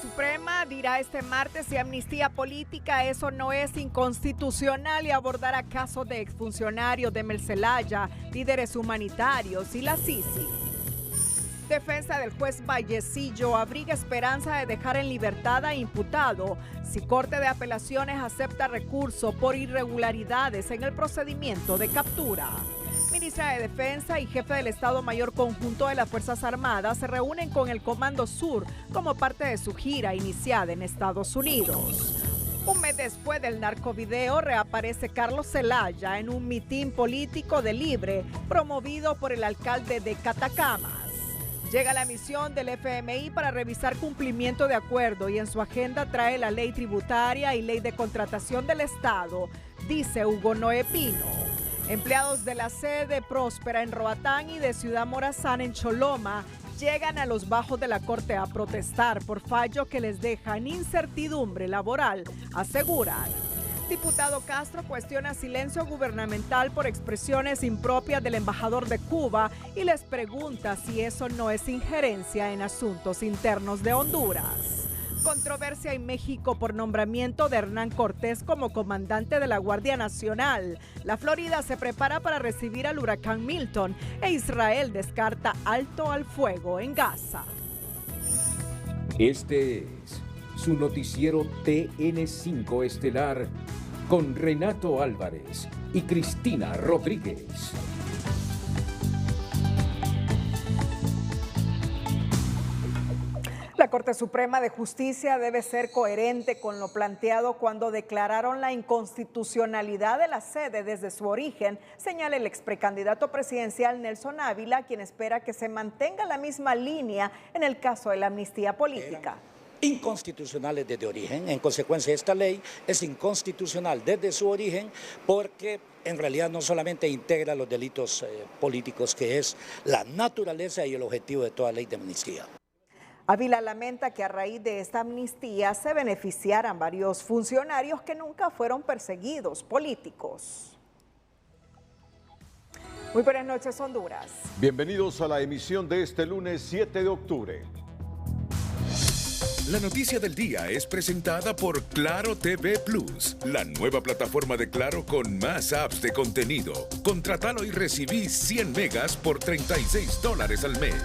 Suprema dirá este martes si amnistía política eso no es inconstitucional y abordará casos de exfuncionarios de Mel Zelaya, líderes humanitarios y la Sisi. Defensa del juez Vallecillo abriga esperanza de dejar en libertad a imputado si Corte de Apelaciones acepta recurso por irregularidades en el procedimiento de captura. Ministra de Defensa y jefe del Estado Mayor Conjunto de las Fuerzas Armadas se reúnen con el Comando Sur como parte de su gira iniciada en Estados Unidos. Un mes después del narcovideo reaparece Carlos Zelaya en un mitin político de Libre promovido por el alcalde de Catacamas. Llega la misión del FMI para revisar cumplimiento de acuerdo y en su agenda trae la ley tributaria y ley de contratación del Estado, dice Hugo Noé Pino. Empleados de la sede Próspera en Roatán y de Ciudad Morazán en Choloma llegan a los bajos de la Corte a protestar por fallo que les deja en incertidumbre laboral, aseguran. Diputado Castro cuestiona silencio gubernamental por expresiones impropias del embajador de Cuba y les pregunta si eso no es injerencia en asuntos internos de Honduras. Controversia en México por nombramiento de Hernán Cortés como comandante de la Guardia Nacional. La Florida se prepara para recibir al huracán Milton e Israel descarta alto al fuego en Gaza. Este es su noticiero TN5 Estelar con Renato Álvarez y Cristina Rodríguez. La Corte Suprema de Justicia debe ser coherente con lo planteado cuando declararon la inconstitucionalidad de la sede desde su origen, señala el exprecandidato presidencial Nelson Ávila, quien espera que se mantenga la misma línea en el caso de la amnistía política. Inconstitucionales desde origen, en consecuencia esta ley es inconstitucional desde su origen porque en realidad no solamente integra los delitos políticos, que es la naturaleza y el objetivo de toda ley de amnistía. Ávila lamenta que a raíz de esta amnistía se beneficiaran varios funcionarios que nunca fueron perseguidos políticos. Muy buenas noches, Honduras. Bienvenidos a la emisión de este lunes 7 de octubre. La noticia del día es presentada por Claro TV Plus, la nueva plataforma de Claro con más apps de contenido. Contratalo y recibí 100 megas por $36 al mes.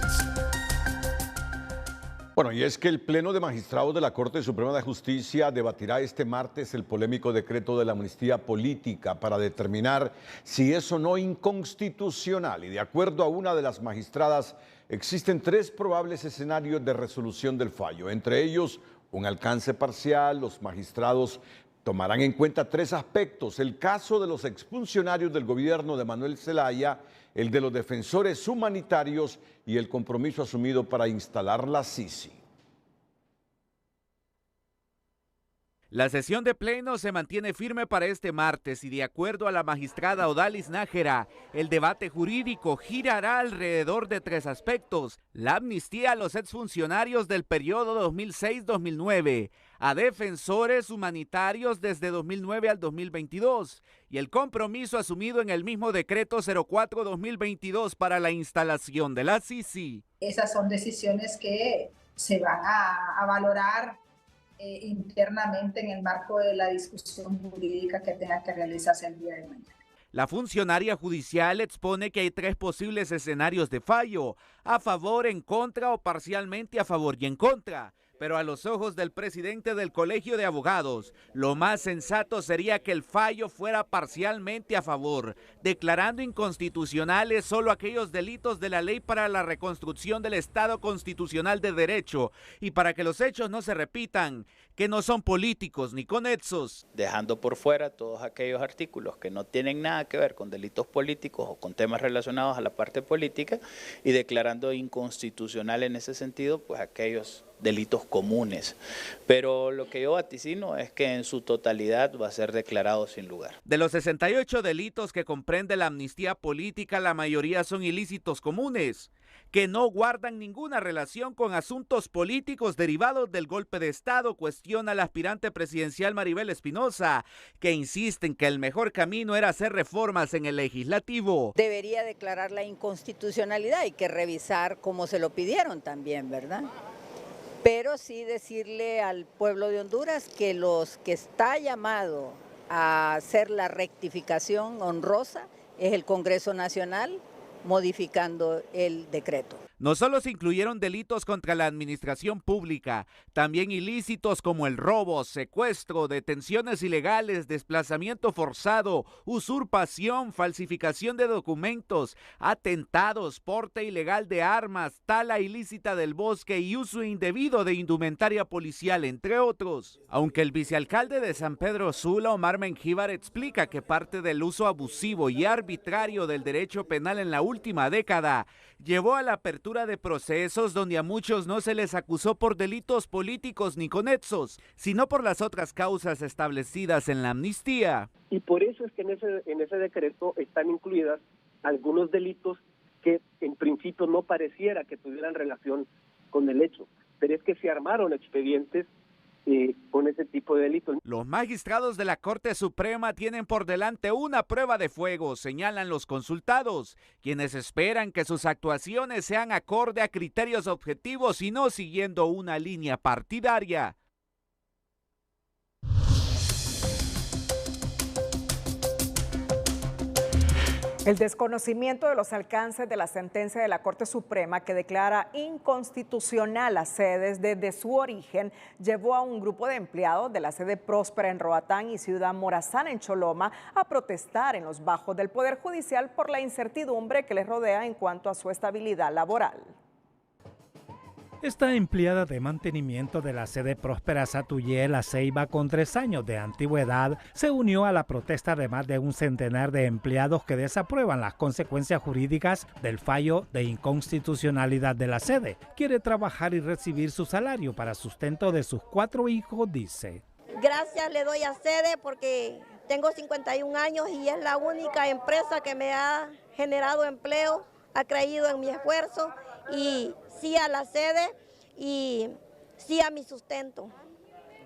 Bueno, y es que el Pleno de Magistrados de la Corte Suprema de Justicia debatirá este martes el polémico decreto de la amnistía política para determinar si es o no inconstitucional. Y de acuerdo a una de las magistradas, existen 3 probables escenarios de resolución del fallo. Entre ellos, un alcance parcial. Los magistrados tomarán en cuenta 3 aspectos: el caso de los exfuncionarios del gobierno de Manuel Zelaya, el de los defensores humanitarios y el compromiso asumido para instalar la Sisi. La sesión de pleno se mantiene firme para este martes y de acuerdo a la magistrada Odalis Nájera, el debate jurídico girará alrededor de 3 aspectos: la amnistía a los exfuncionarios del periodo 2006-2009, a defensores humanitarios desde 2009 al 2022 y el compromiso asumido en el mismo decreto 04-2022 para la instalación de la Sisi. Esas son decisiones que se van a valorar internamente en el marco de la discusión jurídica que tenga que realizarse el día de mañana. La funcionaria judicial expone que hay 3 posibles escenarios de fallo: a favor, en contra o parcialmente a favor y en contra. Pero a los ojos del presidente del Colegio de Abogados, lo más sensato sería que el fallo fuera parcialmente a favor, declarando inconstitucionales solo aquellos delitos de la Ley para la Reconstrucción del Estado Constitucional de Derecho y para que los hechos no se repitan, que no son políticos ni conexos. Dejando por fuera todos aquellos artículos que no tienen nada que ver con delitos políticos o con temas relacionados a la parte política y declarando inconstitucional en ese sentido pues aquellos delitos comunes, pero lo que yo vaticino es que en su totalidad va a ser declarado sin lugar. De los 68 delitos que comprende la amnistía política, la mayoría son ilícitos comunes, que no guardan ninguna relación con asuntos políticos derivados del golpe de Estado, cuestiona la aspirante presidencial Maribel Espinosa, que insiste en que el mejor camino era hacer reformas en el legislativo. Debería declarar la inconstitucionalidad, hay que revisar cómo se lo pidieron también, ¿verdad? pero sí decirle al pueblo de Honduras que los que está llamado a hacer la rectificación honrosa es el Congreso Nacional, modificando el decreto. No solo se incluyeron delitos contra la administración pública, también ilícitos como el robo, secuestro, detenciones ilegales, desplazamiento forzado, usurpación, falsificación de documentos, atentados, porte ilegal de armas, tala ilícita del bosque y uso indebido de indumentaria policial, entre otros. Aunque el vicealcalde de San Pedro Sula, Omar Mengíbar, explica que parte del uso abusivo y arbitrario del derecho penal en la última década llevó a la apertura de procesos donde a muchos no se les acusó por delitos políticos ni conexos, sino por las otras causas establecidas en la amnistía. Y por eso es que en ese decreto están incluidas algunos delitos que en principio no pareciera que tuvieran relación con el hecho, pero es que se armaron expedientes con ese tipo de delitos. Los magistrados de la Corte Suprema tienen por delante una prueba de fuego, señalan los consultados, quienes esperan que sus actuaciones sean acorde a criterios objetivos y no siguiendo una línea partidaria. El desconocimiento de los alcances de la sentencia de la Corte Suprema que declara inconstitucional las sedes desde su origen llevó a un grupo de empleados de la sede Próspera en Roatán y Ciudad Morazán en Choloma a protestar en los bajos del Poder Judicial por la incertidumbre que les rodea en cuanto a su estabilidad laboral. Esta empleada de mantenimiento de la sede Próspera Satuyé La Ceiba, con 3 años de antigüedad, se unió a la protesta de más de un centenar de empleados que desaprueban las consecuencias jurídicas del fallo de inconstitucionalidad de la sede. Quiere trabajar y recibir su salario para sustento de sus 4 hijos, dice. Gracias le doy a sede porque tengo 51 años y es la única empresa que me ha generado empleo, ha creído en mi esfuerzo y sí a la sede y sí a mi sustento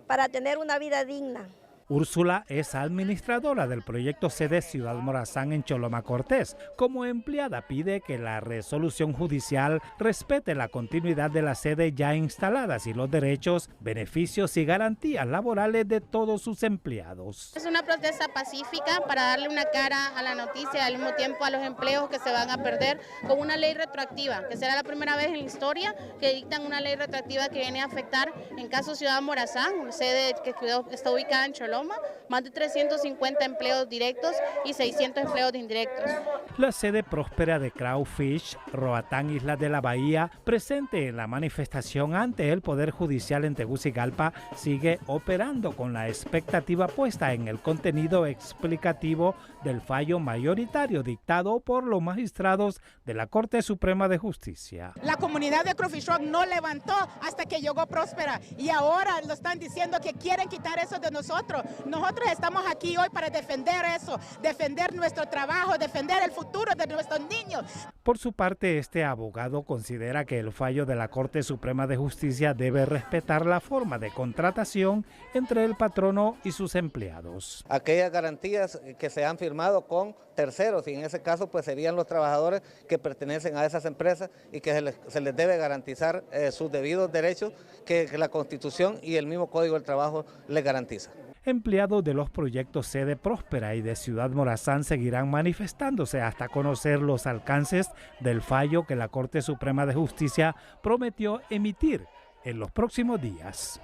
para tener una vida digna. Úrsula es administradora del proyecto sede Ciudad Morazán en Choloma Cortés. Como empleada pide que la resolución judicial respete la continuidad de las sedes ya instaladas y los derechos, beneficios y garantías laborales de todos sus empleados. Es una protesta pacífica para darle una cara a la noticia y al mismo tiempo a los empleos que se van a perder con una ley retroactiva, que será la primera vez en la historia que dictan una ley retroactiva que viene a afectar, en caso Ciudad Morazán, una sede que está ubicada en Choloma, más de 350 empleos directos y 600 empleos indirectos. La sede Próspera de Crawfish, Roatán, Islas de la Bahía, presente en la manifestación ante el Poder Judicial en Tegucigalpa, sigue operando con la expectativa puesta en el contenido explicativo del fallo mayoritario dictado por los magistrados de la Corte Suprema de Justicia. La comunidad de Crawfish Rock no levantó hasta que llegó Próspera y ahora lo están diciendo que quieren quitar eso de nosotros. Nosotros estamos aquí hoy para defender eso, defender nuestro trabajo, defender el futuro de nuestros niños. Por su parte, este abogado considera que el fallo de la Corte Suprema de Justicia debe respetar la forma de contratación entre el patrono y sus empleados. Aquellas garantías que se han firmado con terceros, y en ese caso pues serían los trabajadores que pertenecen a esas empresas y que se les debe garantizar sus debidos derechos que la Constitución y el mismo Código del Trabajo les garantiza. Empleados de los proyectos sede Próspera y de Ciudad Morazán seguirán manifestándose hasta conocer los alcances del fallo que la Corte Suprema de Justicia prometió emitir en los próximos días.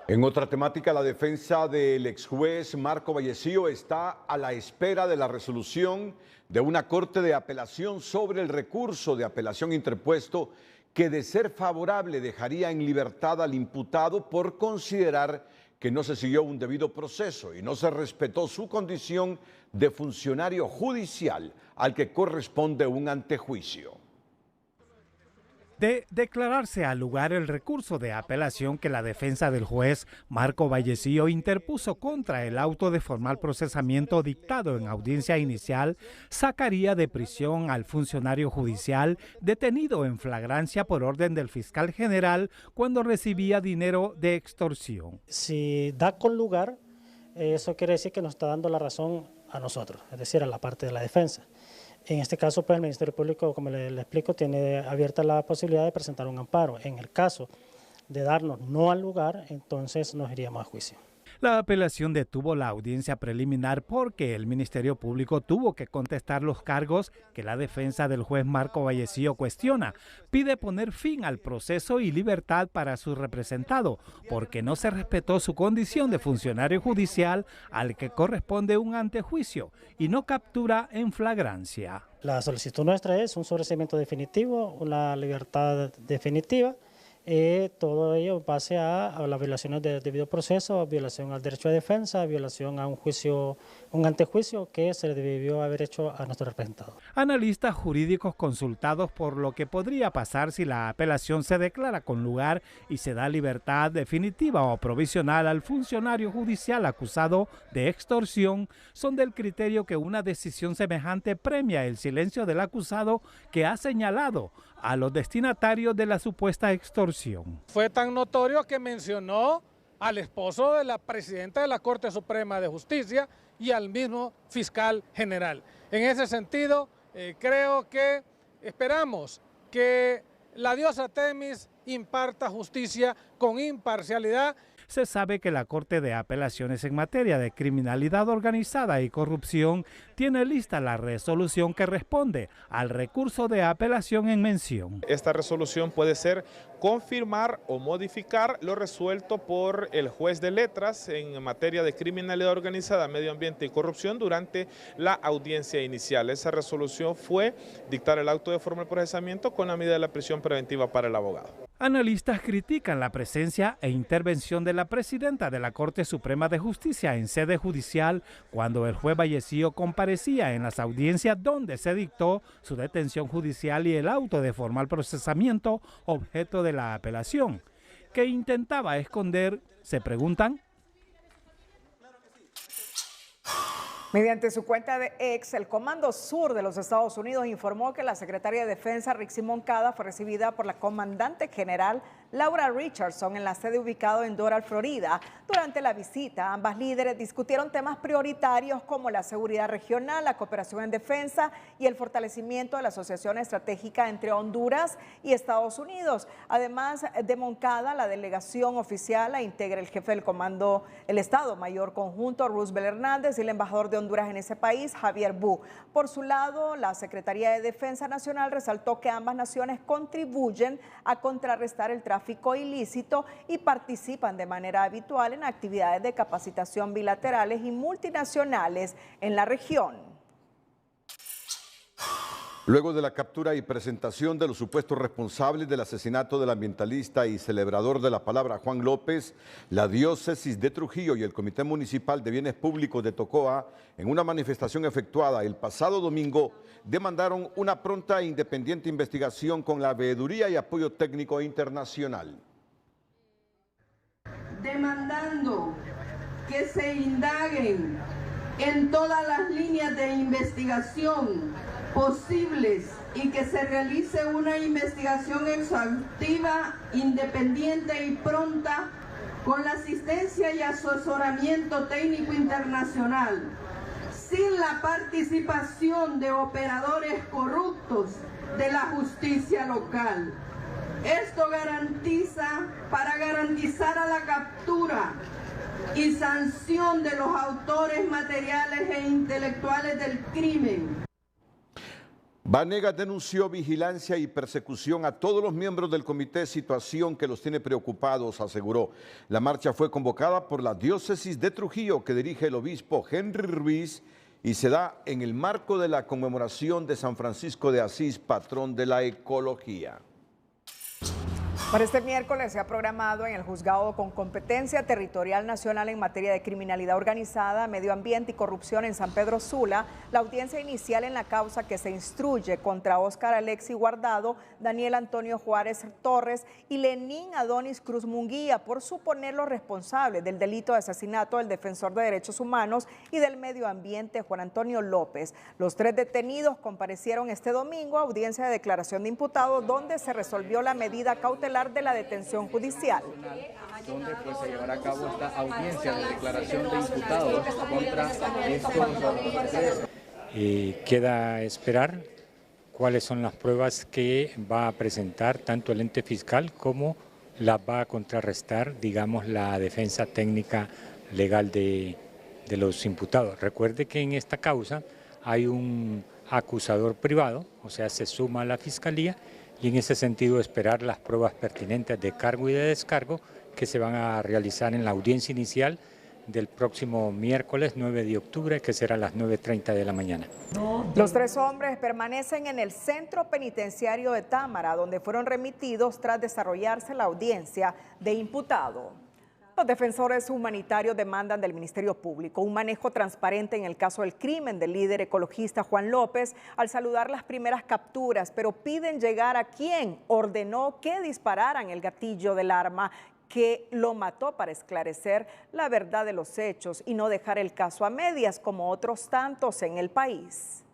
En otra temática, la defensa del exjuez Marco Vallecillo está a la espera de la resolución de una corte de apelación sobre el recurso de apelación interpuesto que, de ser favorable, dejaría en libertad al imputado por considerar que no se siguió un debido proceso y no se respetó su condición de funcionario judicial al que corresponde un antejuicio. De declararse al lugar el recurso de apelación que la defensa del juez Marco Vallecillo interpuso contra el auto de formal procesamiento dictado en audiencia inicial, sacaría de prisión al funcionario judicial detenido en flagrancia por orden del fiscal general cuando recibía dinero de extorsión. Si da con lugar, eso quiere decir que nos está dando la razón a nosotros, es decir, a la parte de la defensa. En este caso, pues el Ministerio Público, como le explico, tiene abierta la posibilidad de presentar un amparo. En el caso de darnos no al lugar, entonces nos iríamos a juicio. La apelación detuvo la audiencia preliminar porque el Ministerio Público tuvo que contestar los cargos que la defensa del juez Marco Vallecillo cuestiona. Pide poner fin al proceso y libertad para su representado porque no se respetó su condición de funcionario judicial al que corresponde un antejuicio y no captura en flagrancia. La solicitud nuestra es un sobreseimiento definitivo, una libertad definitiva. Todo ello en base a las violaciones del debido proceso, violación al derecho de defensa, violación a un antejuicio que se le debió haber hecho a nuestro representado. Analistas jurídicos consultados por lo que podría pasar si la apelación se declara con lugar y se da libertad definitiva o provisional al funcionario judicial acusado de extorsión son del criterio que una decisión semejante premia el silencio del acusado que ha señalado a los destinatarios de la supuesta extorsión. Fue tan notorio que mencionó al esposo de la presidenta de la Corte Suprema de Justicia y al mismo fiscal general. En ese sentido, creo que esperamos que la diosa Temis imparta justicia con imparcialidad. Se sabe que la Corte de Apelaciones en materia de criminalidad organizada y corrupción tiene lista la resolución que responde al recurso de apelación en mención. Esta resolución puede ser confirmar o modificar lo resuelto por el juez de letras en materia de criminalidad organizada, medio ambiente y corrupción durante la audiencia inicial. Esa resolución fue dictar el auto de formal procesamiento con la medida de la prisión preventiva para el abogado. Analistas critican la presencia e intervención de la presidenta de la Corte Suprema de Justicia en sede judicial cuando el juez Vallecillo comparecía en las audiencias donde se dictó su detención judicial y el auto de formal procesamiento objeto de la apelación. ¿Qué intentaba esconder? Se preguntan. Mediante su cuenta de X, el Comando Sur de los Estados Unidos informó que la secretaria de Defensa, Rixi Moncada, fue recibida por la comandante general Laura Richardson en la sede ubicada en Doral, Florida. Durante la visita, ambas líderes discutieron temas prioritarios como la seguridad regional, la cooperación en defensa y el fortalecimiento de la asociación estratégica entre Honduras y Estados Unidos. Además de Moncada, la delegación oficial la integra el jefe del comando, el Estado Mayor Conjunto, Roosevelt Hernández, y el embajador de Honduras en ese país, Javier Bu. Por su lado, la Secretaría de Defensa Nacional resaltó que ambas naciones contribuyen a contrarrestar el tráfico ilícito y participan de manera habitual en actividades de capacitación bilaterales y multinacionales en la región. Luego de la captura y presentación de los supuestos responsables del asesinato del ambientalista y celebrador de la palabra Juan López, la diócesis de Trujillo y el Comité Municipal de Bienes Públicos de Tocoa, en una manifestación efectuada el pasado domingo, demandaron una pronta e independiente investigación con la veeduría y apoyo técnico internacional. Demandando que se indaguen en todas las líneas de investigación posibles y que se realice una investigación exhaustiva, independiente y pronta con la asistencia y asesoramiento técnico internacional, sin la participación de operadores corruptos de la justicia local. Esto para garantizar a la captura y sanción de los autores materiales e intelectuales del crimen. Vanegas denunció vigilancia y persecución a todos los miembros del comité, situación que los tiene preocupados, aseguró. La marcha fue convocada por la diócesis de Trujillo, que dirige el obispo Henry Ruiz, y se da en el marco de la conmemoración de San Francisco de Asís, patrón de la ecología. Para este miércoles se ha programado en el Juzgado con Competencia Territorial Nacional en materia de criminalidad organizada, medio ambiente y corrupción en San Pedro Sula la audiencia inicial en la causa que se instruye contra Óscar Alexi Guardado, Daniel Antonio Juárez Torres y Lenín Adonis Cruz Munguía por suponerlos responsables del delito de asesinato del defensor de derechos humanos y del medio ambiente Juan Antonio López. Los tres detenidos comparecieron este domingo a audiencia de declaración de imputados, donde se resolvió la medida cautelar de la detención judicial. Donde pues se llevará a cabo esta audiencia de declaración de imputados contra estos tres. Queda esperar cuáles son las pruebas que va a presentar tanto el ente fiscal como las va a contrarrestar, digamos, la defensa técnica legal de los imputados. Recuerde que en esta causa hay un acusador privado, o sea, se suma a la Fiscalía, y en ese sentido esperar las pruebas pertinentes de cargo y de descargo que se van a realizar en la audiencia inicial del próximo miércoles 9 de octubre, que será a las 9:30 de la mañana. Los 3 hombres permanecen en el centro penitenciario de Támara, donde fueron remitidos tras desarrollarse la audiencia de imputado. Los defensores humanitarios demandan del Ministerio Público un manejo transparente en el caso del crimen del líder ecologista Juan López al saludar las primeras capturas, pero piden llegar a quien ordenó que dispararan el gatillo del arma que lo mató, para esclarecer la verdad de los hechos y no dejar el caso a medias como otros tantos en el país.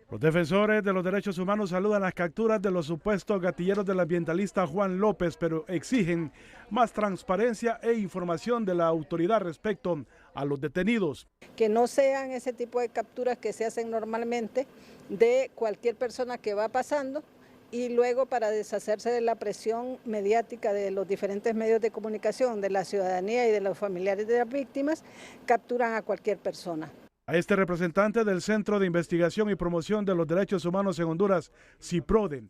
Los defensores de los derechos humanos saludan las capturas de los supuestos gatilleros del ambientalista Juan López, pero exigen más transparencia e información de la autoridad respecto a los detenidos. Que no sean ese tipo de capturas que se hacen normalmente de cualquier persona que va pasando, y luego para deshacerse de la presión mediática de los diferentes medios de comunicación, de la ciudadanía y de los familiares de las víctimas, capturan a cualquier persona. A este representante del Centro de Investigación y Promoción de los Derechos Humanos en Honduras, CIPRODE,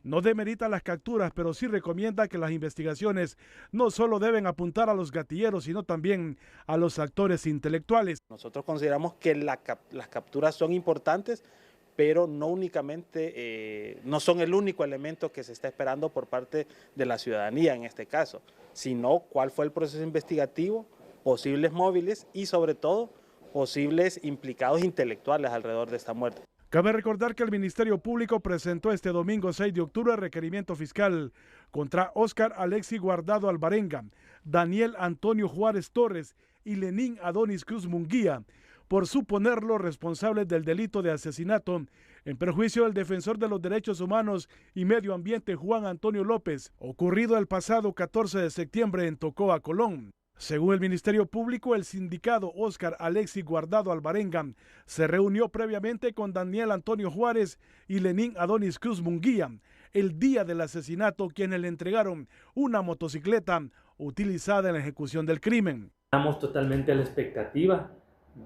no demerita las capturas, pero sí recomienda que las investigaciones no solo deben apuntar a los gatilleros, sino también a los actores intelectuales. Nosotros consideramos que las capturas son importantes, pero no únicamente, no son el único elemento que se está esperando por parte de la ciudadanía en este caso, sino cuál fue el proceso investigativo, posibles móviles y sobre todo posibles implicados intelectuales alrededor de esta muerte. Cabe recordar que el Ministerio Público presentó este domingo 6 de octubre requerimiento fiscal contra Óscar Alexis Guardado Alvarenga, Daniel Antonio Juárez Torres y Lenín Adonis Cruz Munguía, por suponerlos responsables del delito de asesinato en perjuicio del defensor de los derechos humanos y medio ambiente Juan Antonio López, ocurrido el pasado 14 de septiembre en Tocoa, Colón. Según el Ministerio Público, el sindicado Óscar Alexis Guardado Alvarenga se reunió previamente con Daniel Antonio Juárez y Lenín Adonis Cruz Munguía el día del asesinato, quienes le entregaron una motocicleta utilizada en la ejecución del crimen. Estamos totalmente a la expectativa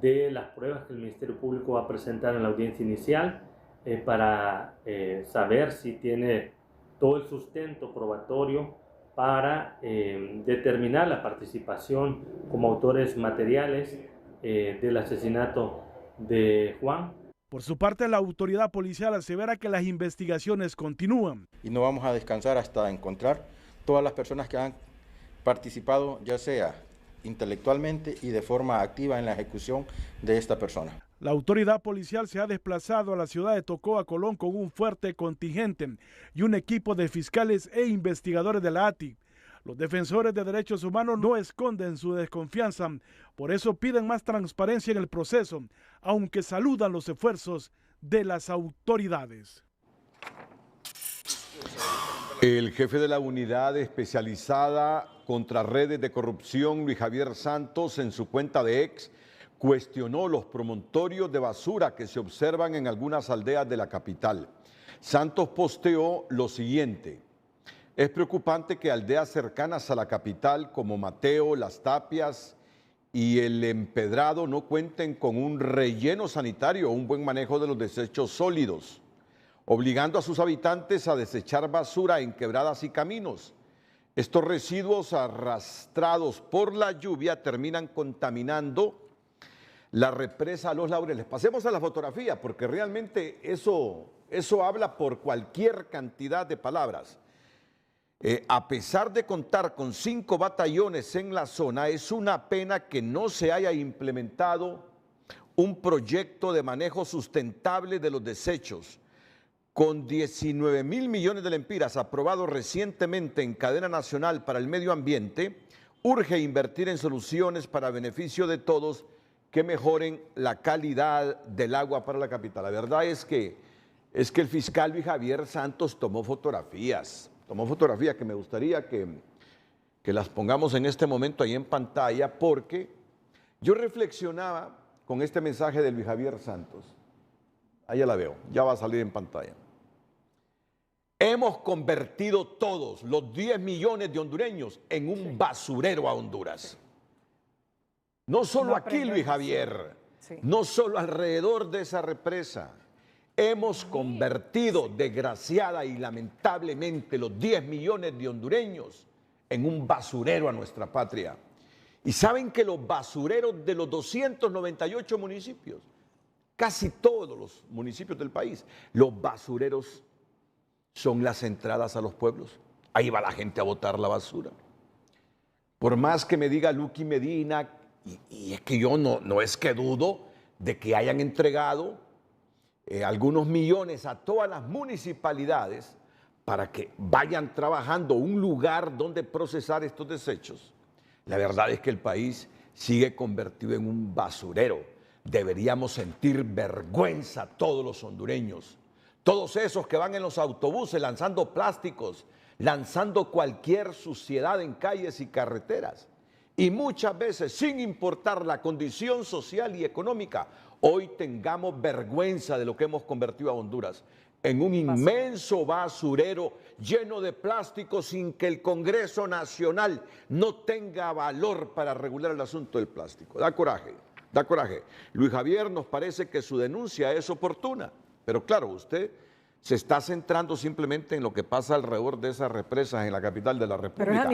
de las pruebas que el Ministerio Público va a presentar en la audiencia inicial para saber si tiene todo el sustento probatorio para determinar la participación como autores materiales del asesinato de Juan. Por su parte, la autoridad policial asevera que las investigaciones continúan. Y no vamos a descansar hasta encontrar todas las personas que han participado, ya sea intelectualmente y de forma activa en la ejecución de esta persona. La autoridad policial se ha desplazado a la ciudad de Tocoa, Colón, con un fuerte contingente y un equipo de fiscales e investigadores de la ATI. Los defensores de derechos humanos no esconden su desconfianza, por eso piden más transparencia en el proceso, aunque saludan los esfuerzos de las autoridades. El jefe de la unidad especializada contra redes de corrupción, Luis Javier Santos, en su cuenta de X, cuestionó los promontorios de basura que se observan en algunas aldeas de la capital. Santos posteó lo siguiente: es preocupante que aldeas cercanas a la capital como Mateo, Las Tapias y El Empedrado no cuenten con un relleno sanitario o un buen manejo de los desechos sólidos, obligando a sus habitantes a desechar basura en quebradas y caminos. Estos residuos arrastrados por la lluvia terminan contaminando la represa Los Laureles. Pasemos a la fotografía, porque realmente eso habla por cualquier cantidad de palabras. A pesar de contar con 5 batallones en la zona, es una pena que no se haya implementado un proyecto de manejo sustentable de los desechos. Con 19 mil millones de lempiras aprobados recientemente en cadena nacional para el medio ambiente, urge invertir en soluciones para beneficio de todos que mejoren la calidad del agua para la capital. La verdad es que el fiscal Luis Javier Santos tomó fotografías que me gustaría que las pongamos en este momento ahí en pantalla, porque yo reflexionaba con este mensaje de Luis Javier Santos. Ahí ya la veo, ya va a salir en pantalla. Hemos convertido todos los 10 millones de hondureños en un basurero a Honduras. No solo aquí, Luis Javier, no solo alrededor de esa represa. Hemos convertido, desgraciada y lamentablemente, los 10 millones de hondureños en un basurero a nuestra patria. Y saben que los basureros de los 298 municipios, casi todos los municipios del país, los basureros son las entradas a los pueblos. Ahí va la gente a botar la basura. Por más que me diga Luqui Medina, y es que yo no es que dudo de que hayan entregado algunos millones a todas las municipalidades para que vayan trabajando un lugar donde procesar estos desechos. La verdad es que el país sigue convertido en un basurero. Deberíamos sentir vergüenza todos los hondureños. Todos esos que van en los autobuses lanzando plásticos, lanzando cualquier suciedad en calles y carreteras. Y muchas veces, sin importar la condición social y económica, hoy tengamos vergüenza de lo que hemos convertido a Honduras en un inmenso basurero lleno de plástico sin que el Congreso Nacional no tenga valor para regular el asunto del plástico. Da coraje, da coraje. Luis Javier, nos parece que su denuncia es oportuna, pero claro, usted se está centrando simplemente en lo que pasa alrededor de esas represas en la capital de la República.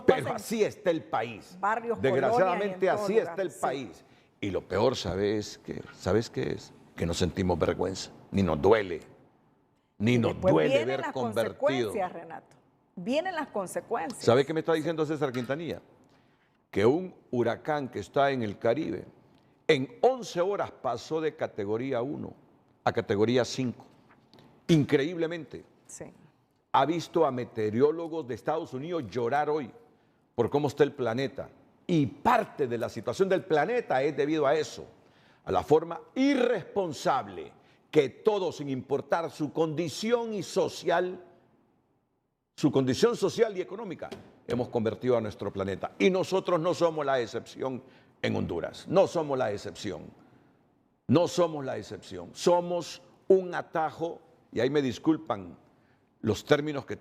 Pero así está el país. Desgraciadamente así está el país. Y lo peor, ¿sabes qué es? Que no sentimos vergüenza, ni nos duele. Ni nos duele ver convertido. Renato. Vienen las consecuencias. ¿Sabe qué me está diciendo César Quintanilla? Que un huracán que está en el Caribe en 11 horas pasó de categoría 1 a categoría 5. Increíblemente. Sí. Ha visto a meteorólogos de Estados Unidos llorar hoy por cómo está el planeta. Y parte de la situación del planeta es debido a eso, a la forma irresponsable que todos, sin importar su condición social y económica, hemos convertido a nuestro planeta. Y nosotros no somos la excepción en Honduras. No somos la excepción. No somos la excepción. Somos un atajo, y ahí me disculpan los términos que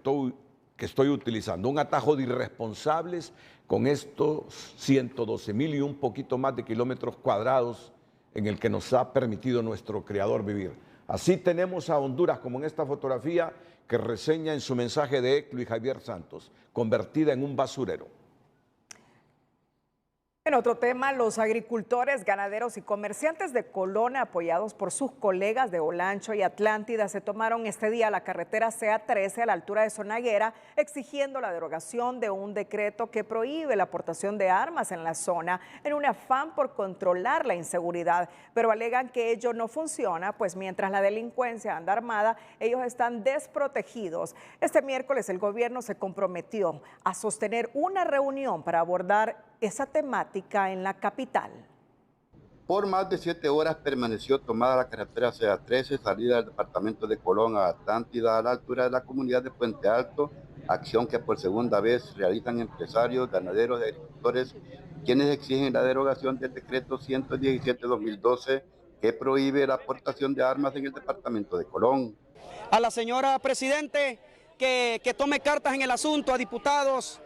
estoy utilizando, un atajo de irresponsables con estos 112,000 y un poquito más de kilómetros cuadrados en el que nos ha permitido nuestro Creador vivir. Así tenemos a Honduras, como en esta fotografía que reseña en su mensaje de Luis Javier Santos, convertida en un basurero. En otro tema, los agricultores, ganaderos y comerciantes de Colón, apoyados por sus colegas de Olancho y Atlántida, se tomaron este día la carretera CA13 a la altura de Zonaguera, exigiendo la derogación de un decreto que prohíbe la aportación de armas en la zona en un afán por controlar la inseguridad. Pero alegan que ello no funciona, pues mientras la delincuencia anda armada, ellos están desprotegidos. Este miércoles el gobierno se comprometió a sostener una reunión para abordar esa temática en la capital. Por más de 7 horas permaneció tomada la carretera CA13, salida del departamento de Colón a Atlántida, a la altura de la comunidad de Puente Alto, acción que por segunda vez realizan empresarios, ganaderos y agricultores, quienes exigen la derogación del decreto 117-2012 que prohíbe la aportación de armas en el departamento de Colón. A la señora Presidente que tome cartas en el asunto, a diputados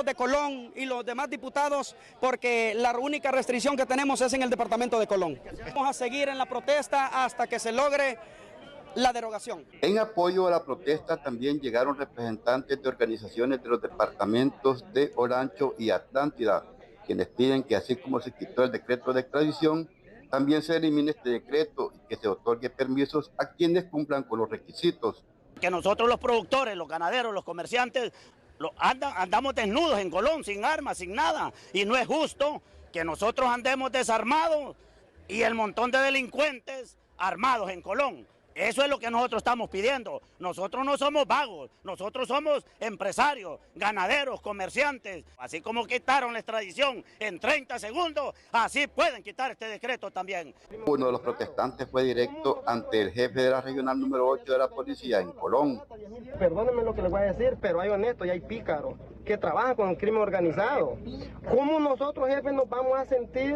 de Colón y los demás diputados, porque la única restricción que tenemos es en el departamento de Colón. Vamos a seguir en la protesta hasta que se logre la derogación. En apoyo a la protesta también llegaron representantes de organizaciones de los departamentos de Olancho y Atlántida, quienes piden que así como se quitó el decreto de extradición, también se elimine este decreto y que se otorgue permisos a quienes cumplan con los requisitos. Que nosotros los productores, los ganaderos, los comerciantes, andamos desnudos en Colón, sin armas, sin nada. Y no es justo que nosotros andemos desarmados y el montón de delincuentes armados en Colón. Eso es lo que nosotros estamos pidiendo. Nosotros no somos vagos, nosotros somos empresarios, ganaderos, comerciantes. Así como quitaron la extradición en 30 segundos, así pueden quitar este decreto también. Uno de los protestantes fue directo ante el jefe de la regional número 8 de la policía en Colón. Perdónenme lo que les voy a decir, pero hay honestos y hay pícaros que trabajan con el crimen organizado. ¿Cómo nosotros, jefes, nos vamos a sentir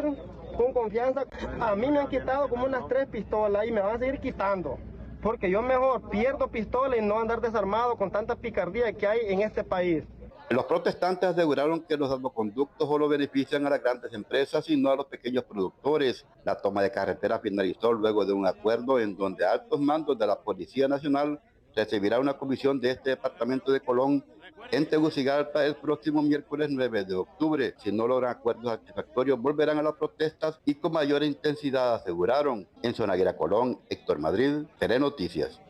con confianza. A mí me han quitado como unas 3 pistolas y me van a seguir quitando. Porque yo mejor pierdo pistola y no andar desarmado con tanta picardía que hay en este país. Los protestantes aseguraron que los salvoconductos solo benefician a las grandes empresas y no a los pequeños productores. La toma de carretera finalizó luego de un acuerdo en donde altos mandos de la Policía Nacional recibirá una comisión de este departamento de Colón en Tegucigalpa el próximo miércoles 9 de octubre. Si no logran acuerdos satisfactorios, volverán a las protestas y con mayor intensidad, aseguraron. En Zonaguera, Colón, Héctor Madrid, Telenoticias.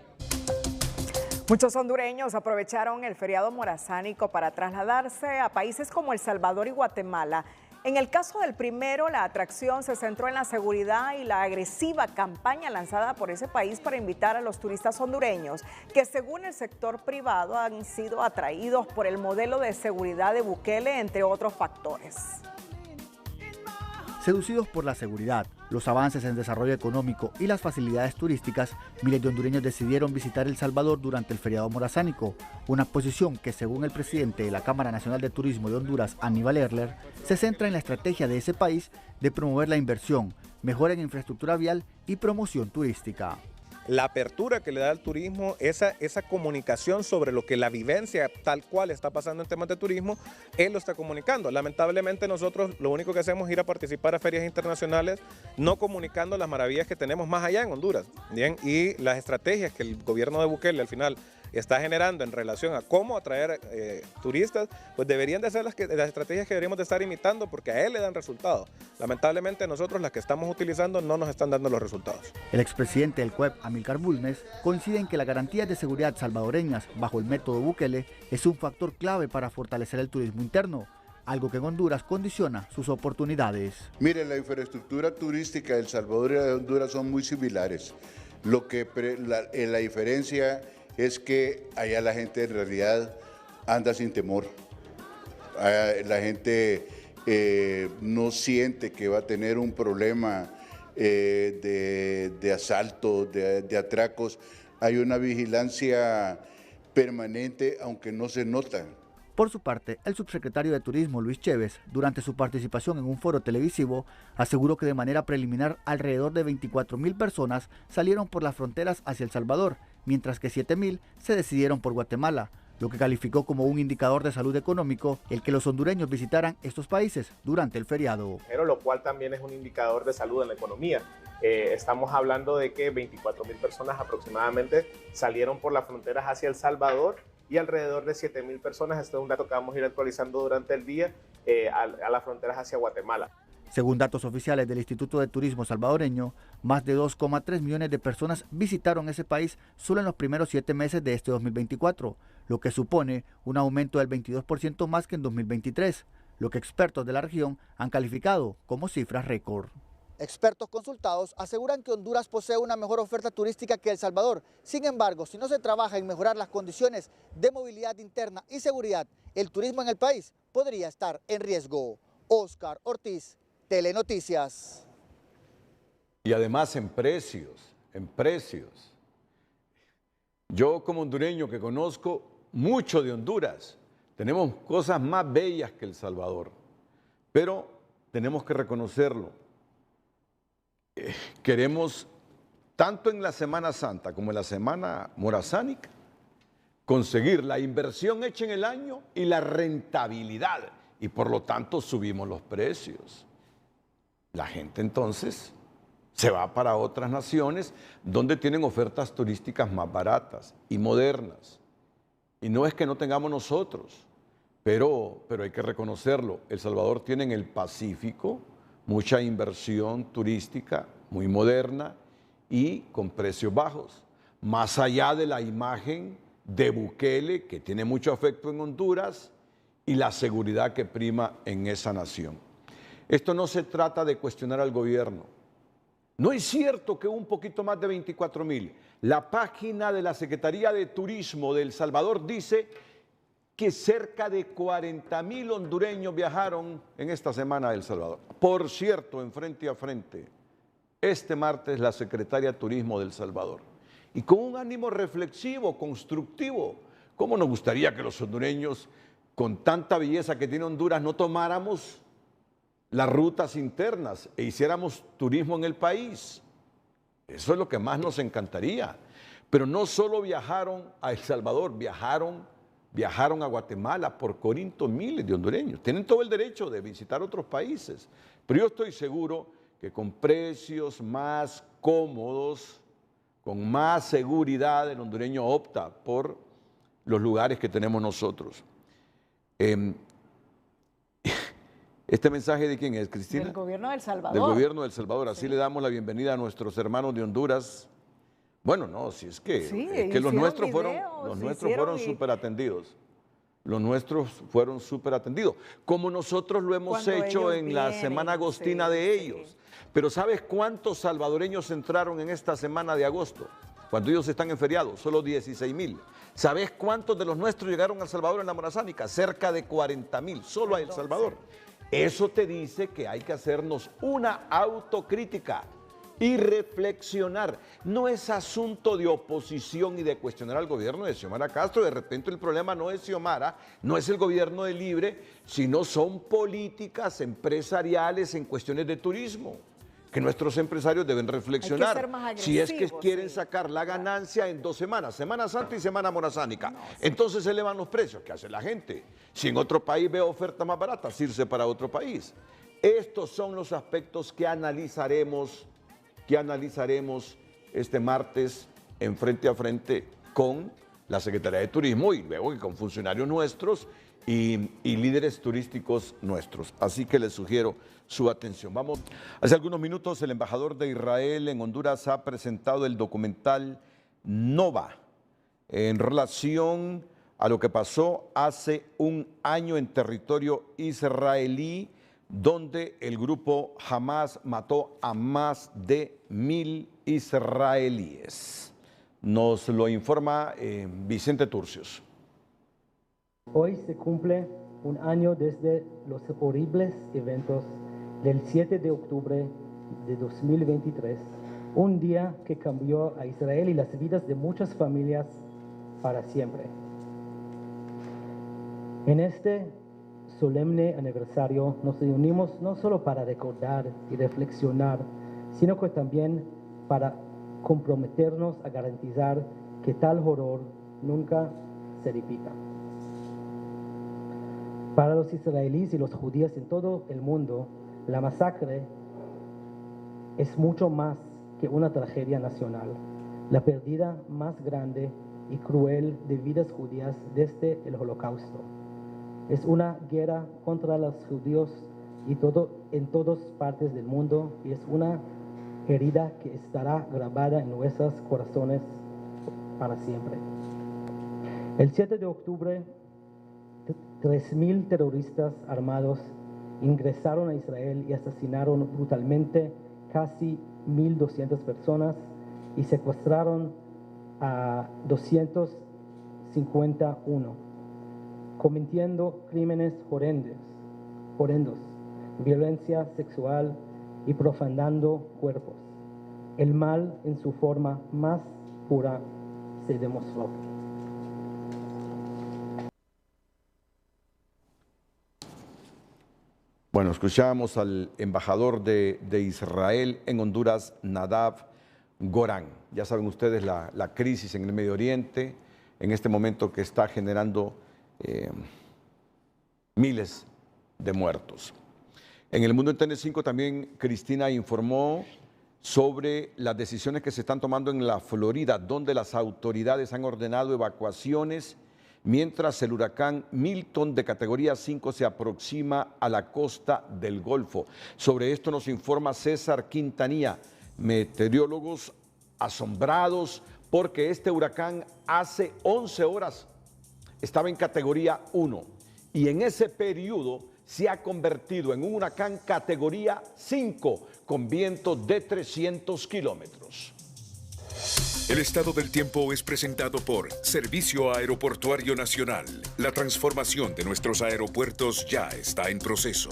Muchos hondureños aprovecharon el feriado morazánico para trasladarse a países como El Salvador y Guatemala. En el caso del primero, la atracción se centró en la seguridad y la agresiva campaña lanzada por ese país para invitar a los turistas hondureños, que según el sector privado han sido atraídos por el modelo de seguridad de Bukele, entre otros factores. Seducidos por la seguridad, los avances en desarrollo económico y las facilidades turísticas, miles de hondureños decidieron visitar El Salvador durante el feriado morazánico, una posición que, según el presidente de la Cámara Nacional de Turismo de Honduras, Aníbal Erler, se centra en la estrategia de ese país de promover la inversión, mejora en infraestructura vial y promoción turística. La apertura que le da al turismo, esa comunicación sobre lo que la vivencia tal cual está pasando en temas de turismo, él lo está comunicando. Lamentablemente nosotros lo único que hacemos es ir a participar a ferias internacionales, no comunicando las maravillas que tenemos más allá en Honduras, ¿bien? Y las estrategias que el gobierno de Bukele al final está generando en relación a cómo atraer turistas, pues deberían de ser las estrategias que deberíamos de estar imitando porque a él le dan resultados. Lamentablemente nosotros las que estamos utilizando no nos están dando los resultados. El expresidente del CUEP, Amílcar Bulnes, coincide en que las garantías de seguridad salvadoreñas bajo el método Bukele es un factor clave para fortalecer el turismo interno, algo que en Honduras condiciona sus oportunidades. Mire, la infraestructura turística de El Salvador y de Honduras son muy similares. La diferencia es que allá la gente en realidad anda sin temor. La gente no siente que va a tener un problema de asalto, de atracos. Hay una vigilancia permanente, aunque no se nota. Por su parte, el subsecretario de Turismo, Luis Chévez, durante su participación en un foro televisivo, aseguró que de manera preliminar alrededor de 24.000 personas salieron por las fronteras hacia El Salvador, mientras que 7.000 se decidieron por Guatemala, lo que calificó como un indicador de salud económico el que los hondureños visitaran estos países durante el feriado. Pero lo cual también es un indicador de salud en la economía. Estamos hablando de que 24.000 personas aproximadamente salieron por las fronteras hacia El Salvador y alrededor de 7.000 personas, este es un dato que vamos a ir actualizando durante el día, a las fronteras hacia Guatemala. Según datos oficiales del Instituto de Turismo Salvadoreño, más de 2,3 millones de personas visitaron ese país solo en los primeros 7 meses de este 2024, lo que supone un aumento del 22% más que en 2023, lo que expertos de la región han calificado como cifras récord. Expertos consultados aseguran que Honduras posee una mejor oferta turística que El Salvador. Sin embargo, si no se trabaja en mejorar las condiciones de movilidad interna y seguridad, el turismo en el país podría estar en riesgo. Oscar Ortiz, Telenoticias. Y además en precios. Yo como hondureño que conozco mucho de Honduras, tenemos cosas más bellas que El Salvador, pero tenemos que reconocerlo. Queremos, tanto en la Semana Santa como en la Semana Morazánica, conseguir la inversión hecha en el año y la rentabilidad, y por lo tanto subimos los precios. La gente entonces se va para otras naciones donde tienen ofertas turísticas más baratas y modernas. Y no es que no tengamos nosotros, pero hay que reconocerlo. El Salvador tiene en el Pacífico mucha inversión turística muy moderna y con precios bajos. Más allá de la imagen de Bukele, que tiene mucho afecto en Honduras, y la seguridad que prima en esa nación. Esto no se trata de cuestionar al gobierno. No es cierto que un poquito más de 24.000. La página de la Secretaría de Turismo de El Salvador dice que cerca de 40.000 hondureños viajaron en esta semana a El Salvador. Por cierto, en Frente a Frente, este martes la Secretaria de Turismo de El Salvador. Y con un ánimo reflexivo, constructivo. ¿Cómo nos gustaría que los hondureños, con tanta belleza que tiene Honduras, no tomáramos las rutas internas e hiciéramos turismo en el país. Eso es lo que más nos encantaría. Pero no solo viajaron a El Salvador, viajaron a Guatemala, por Corinto miles de hondureños. Tienen todo el derecho de visitar otros países. Pero yo estoy seguro que con precios más cómodos, con más seguridad, el hondureño opta por los lugares que tenemos nosotros. ¿Este mensaje de quién es, Cristina? Del gobierno de El Salvador. Del gobierno de El Salvador. Así le damos la bienvenida a nuestros hermanos de Honduras. Bueno, no, si es que, los nuestros fueron súper atendidos. Los nuestros fueron súper atendidos. Como nosotros lo hemos hecho en la semana agostina de ellos. Pero ¿sabes cuántos salvadoreños entraron en esta semana de agosto? Cuando ellos están en feriado, solo 16,000. ¿Sabes cuántos de los nuestros llegaron a El Salvador en la Morazánica? Cerca de 40,000, solo a El Salvador. Eso te dice que hay que hacernos una autocrítica y reflexionar. No es asunto de oposición y de cuestionar al gobierno de Xiomara Castro. De repente el problema no es Xiomara, no es el gobierno de Libre, sino son políticas empresariales en cuestiones de turismo, que nuestros empresarios deben reflexionar. Hay que ser más si es que agresivos, quieren sacar la ganancia en 2 semanas, Semana Santa y Semana Morazánica, entonces elevan los precios. ¿Qué hace la gente? Si en otro país ve ofertas más baratas, irse para otro país. Estos son los aspectos que analizaremos este martes en Frente a Frente con la Secretaría de Turismo y luego con funcionarios nuestros y líderes turísticos nuestros. Así que les sugiero su atención. Vamos. Hace algunos minutos el embajador de Israel en Honduras ha presentado el documental Nova en relación a lo que pasó hace un año en territorio israelí, donde el grupo Hamas mató a más de 1,000 israelíes. Nos lo informa Vicente Turcios. Hoy se cumple un año desde los horribles eventos del 7 de octubre de 2023, un día que cambió a Israel y las vidas de muchas familias para siempre. En este solemne aniversario nos reunimos no solo para recordar y reflexionar, sino que también para comprometernos a garantizar que tal horror nunca se repita. Para los israelíes y los judíos en todo el mundo, la masacre es mucho más que una tragedia nacional, la pérdida más grande y cruel de vidas judías desde el Holocausto. Es una guerra contra los judíos en todas partes del mundo y es una herida que estará grabada en nuestros corazones para siempre. El 7 de octubre, 3,000 terroristas armados ingresaron a Israel y asesinaron brutalmente casi 1,200 personas y secuestraron a 251, cometiendo crímenes horrendos, violencia sexual y profanando cuerpos. El mal en su forma más pura se demostró. Bueno, escuchábamos al embajador de Israel en Honduras, Nadav Goran. Ya saben ustedes la crisis en el Medio Oriente, en este momento que está generando miles de muertos. En el mundo en TN5 también Cristina informó sobre las decisiones que se están tomando en la Florida, donde las autoridades han ordenado evacuaciones mientras el huracán Milton de categoría 5 se aproxima a la costa del Golfo. Sobre esto nos informa César Quintanilla, meteorólogos asombrados porque este huracán hace 11 horas estaba en categoría 1 y en ese periodo se ha convertido en un huracán categoría 5 con vientos de 300 kilómetros. El estado del tiempo es presentado por Servicio Aeroportuario Nacional. La transformación de nuestros aeropuertos ya está en proceso.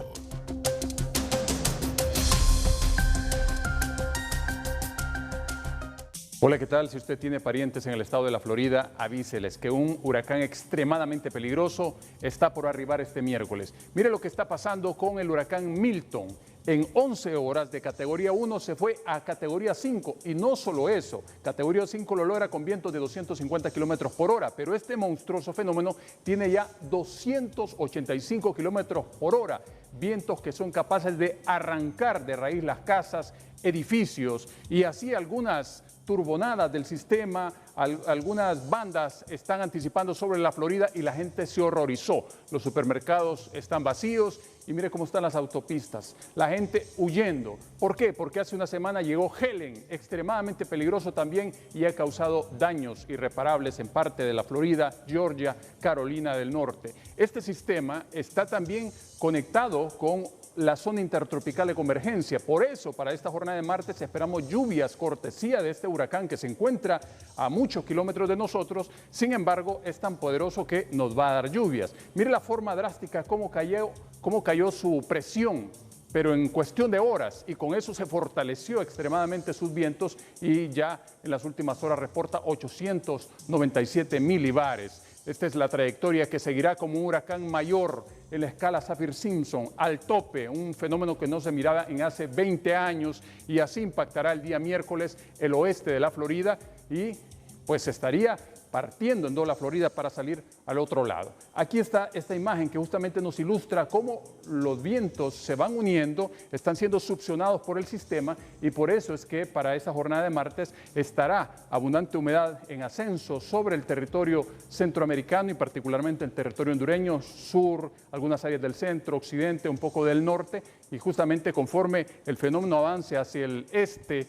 Hola, ¿qué tal? Si usted tiene parientes en el estado de la Florida, avíseles que un huracán extremadamente peligroso está por arribar este miércoles. Mire lo que está pasando con el huracán Milton. En 11 horas de categoría 1 se fue a categoría 5 y no solo eso, categoría 5 lo logra con vientos de 250 kilómetros por hora, pero este monstruoso fenómeno tiene ya 285 kilómetros por hora, vientos que son capaces de arrancar de raíz las casas, edificios y así algunas turbonadas del sistema, algunas bandas están anticipando sobre la Florida y la gente se horrorizó. Los supermercados están vacíos y mire cómo están las autopistas. La gente huyendo. ¿Por qué? Porque hace una semana llegó Helen, extremadamente peligroso también y ha causado daños irreparables en parte de la Florida, Georgia, Carolina del Norte. Este sistema está también conectado con la zona intertropical de convergencia. Por eso, para esta jornada de martes esperamos lluvias cortesía de este huracán que se encuentra a muchos kilómetros de nosotros. Sin embargo, es tan poderoso que nos va a dar lluvias. Mire la forma drástica, cómo cayó su presión, pero en cuestión de horas, y con eso se fortaleció extremadamente sus vientos y ya en las últimas horas reporta 897 milibares. Esta es la trayectoria que seguirá como un huracán mayor en la escala Saffir-Simpson, al tope, un fenómeno que no se miraba en hace 20 años y así impactará el día miércoles el oeste de la Florida y pues estaría partiendo en toda la Florida para salir al otro lado. Aquí está esta imagen que justamente nos ilustra cómo los vientos se van uniendo, están siendo succionados por el sistema y por eso es que para esta jornada de martes estará abundante humedad en ascenso sobre el territorio centroamericano y particularmente el territorio hondureño, sur, algunas áreas del centro, occidente, un poco del norte y justamente conforme el fenómeno avance hacia el este,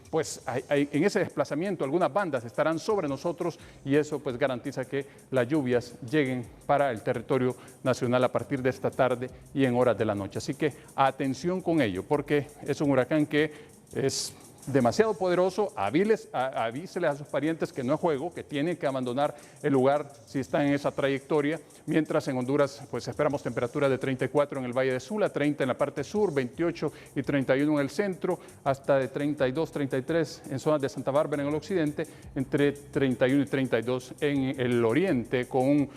pues en ese desplazamiento algunas bandas estarán sobre nosotros y eso pues garantiza que las lluvias lleguen para el territorio nacional a partir de esta tarde y en horas de la noche. Así que atención con ello porque es un huracán que es demasiado poderoso, avíseles a sus parientes que no es juego, que tienen que abandonar el lugar si están en esa trayectoria, mientras en Honduras pues esperamos temperaturas de 34 en el Valle de Sula, 30 en la parte sur, 28 y 31 en el centro, hasta de 32, 33 en zonas de Santa Bárbara en el occidente, entre 31 y 32 en el oriente, con un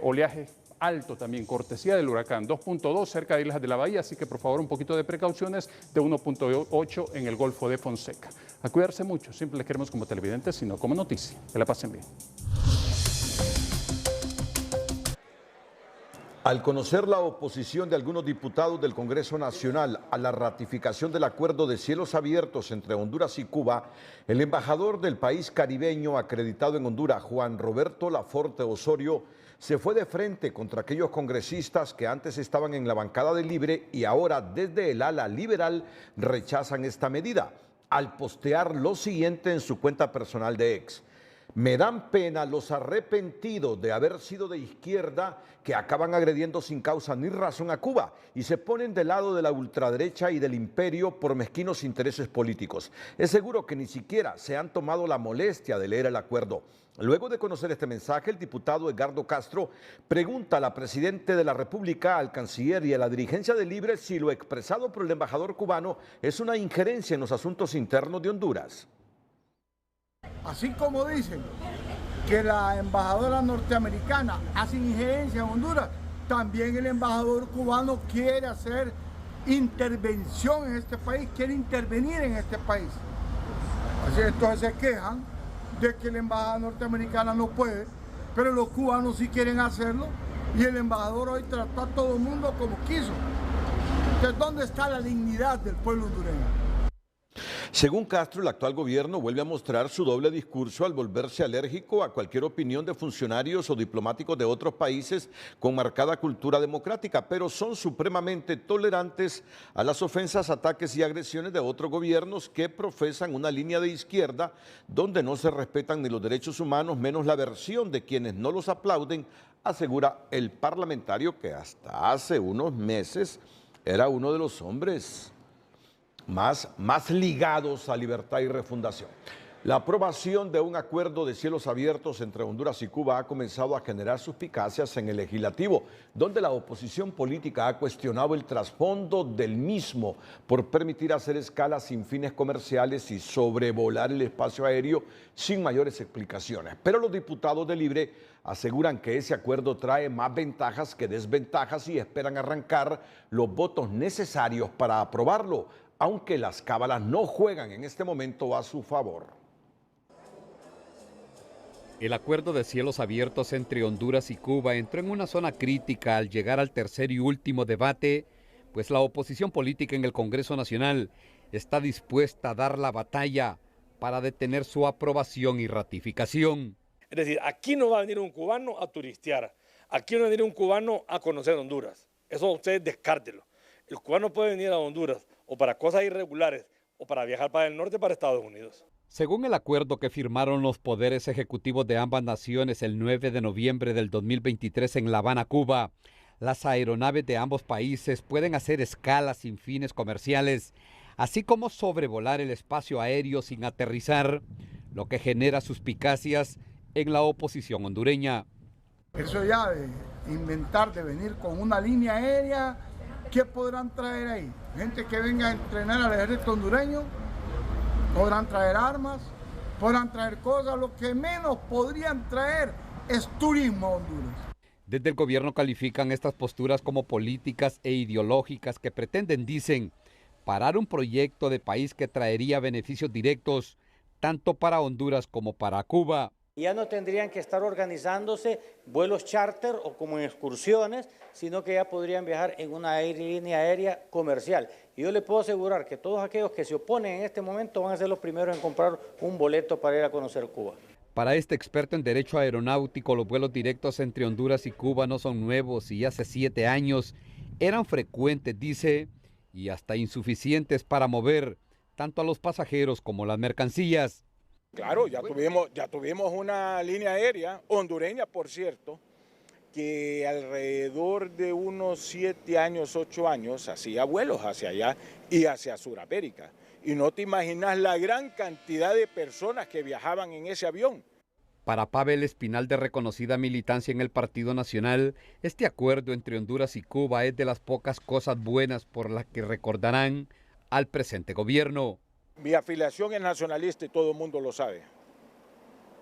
oleaje alto también, cortesía del huracán, 2.2 cerca de Islas de la Bahía, así que por favor un poquito de precauciones, de 1.8 en el Golfo de Fonseca. A cuidarse mucho, siempre les queremos como televidentes, sino como noticia. Que la pasen bien. Al conocer la oposición de algunos diputados del Congreso Nacional a la ratificación del acuerdo de cielos abiertos entre Honduras y Cuba, el embajador del país caribeño acreditado en Honduras, Juan Roberto Laforte Osorio, se fue de frente contra aquellos congresistas que antes estaban en la bancada de Libre y ahora desde el ala liberal rechazan esta medida, al postear lo siguiente en su cuenta personal de X. Me dan pena los arrepentidos de haber sido de izquierda que acaban agrediendo sin causa ni razón a Cuba y se ponen del lado de la ultraderecha y del imperio por mezquinos intereses políticos. Es seguro que ni siquiera se han tomado la molestia de leer el acuerdo. Luego de conocer este mensaje, el diputado Edgardo Castro pregunta a la Presidenta de la República, al canciller y a la dirigencia de Libre si lo expresado por el embajador cubano es una injerencia en los asuntos internos de Honduras. Así como dicen que la embajadora norteamericana hace injerencia en Honduras, también el embajador cubano quiere hacer intervención en este país, quiere intervenir en este país. Así entonces se quejan de que la embajada norteamericana no puede, pero los cubanos sí quieren hacerlo y el embajador hoy trata a todo el mundo como quiso. Entonces, ¿dónde está la dignidad del pueblo hondureño? Según Castro, el actual gobierno vuelve a mostrar su doble discurso al volverse alérgico a cualquier opinión de funcionarios o diplomáticos de otros países con marcada cultura democrática, pero son supremamente tolerantes a las ofensas, ataques y agresiones de otros gobiernos que profesan una línea de izquierda donde no se respetan ni los derechos humanos, menos la versión de quienes no los aplauden, asegura el parlamentario que hasta hace unos meses era uno de los hombres más ligados a Libertad y Refundación. La aprobación de un acuerdo de cielos abiertos entre Honduras y Cuba ha comenzado a generar suspicacias en el legislativo, donde la oposición política ha cuestionado el trasfondo del mismo por permitir hacer escalas sin fines comerciales y sobrevolar el espacio aéreo sin mayores explicaciones. Pero los diputados de Libre aseguran que ese acuerdo trae más ventajas que desventajas y esperan arrancar los votos necesarios para aprobarlo, aunque las cábalas no juegan en este momento a su favor. El acuerdo de cielos abiertos entre Honduras y Cuba entró en una zona crítica al llegar al tercer y último debate, pues la oposición política en el Congreso Nacional está dispuesta a dar la batalla para detener su aprobación y ratificación. Es decir, aquí no va a venir un cubano a turistear, aquí no va a venir un cubano a conocer Honduras. Eso ustedes descártelo. El cubano puede venir a Honduras o para cosas irregulares o para viajar para el norte, para Estados Unidos. Según el acuerdo que firmaron los poderes ejecutivos de ambas naciones el 9 de noviembre del 2023 en La Habana, Cuba, las aeronaves de ambos países pueden hacer escalas sin fines comerciales, así como sobrevolar el espacio aéreo sin aterrizar, lo que genera suspicacias en la oposición hondureña. Eso ya de inventar, de venir con una línea aérea, ¿qué podrán traer ahí? Gente que venga a entrenar al ejército hondureño. Podrán traer armas, podrán traer cosas, lo que menos podrían traer es turismo a Honduras. Desde el gobierno califican estas posturas como políticas e ideológicas que pretenden, dicen, parar un proyecto de país que traería beneficios directos tanto para Honduras como para Cuba. Ya no tendrían que estar organizándose vuelos charter o como en excursiones, sino que ya podrían viajar en una línea aérea comercial. Y yo le puedo asegurar que todos aquellos que se oponen en este momento van a ser los primeros en comprar un boleto para ir a conocer Cuba. Para este experto en derecho aeronáutico, los vuelos directos entre Honduras y Cuba no son nuevos y hace 7 años eran frecuentes, dice, y hasta insuficientes para mover tanto a los pasajeros como las mercancías. Claro, ya tuvimos una línea aérea, hondureña por cierto, que alrededor de unos 7 años, 8 años, hacía vuelos hacia allá y hacia Sudamérica. Y no te imaginas la gran cantidad de personas que viajaban en ese avión. Para Pavel Espinal, de reconocida militancia en el Partido Nacional, este acuerdo entre Honduras y Cuba es de las pocas cosas buenas por las que recordarán al presente gobierno. Mi afiliación es nacionalista y todo el mundo lo sabe.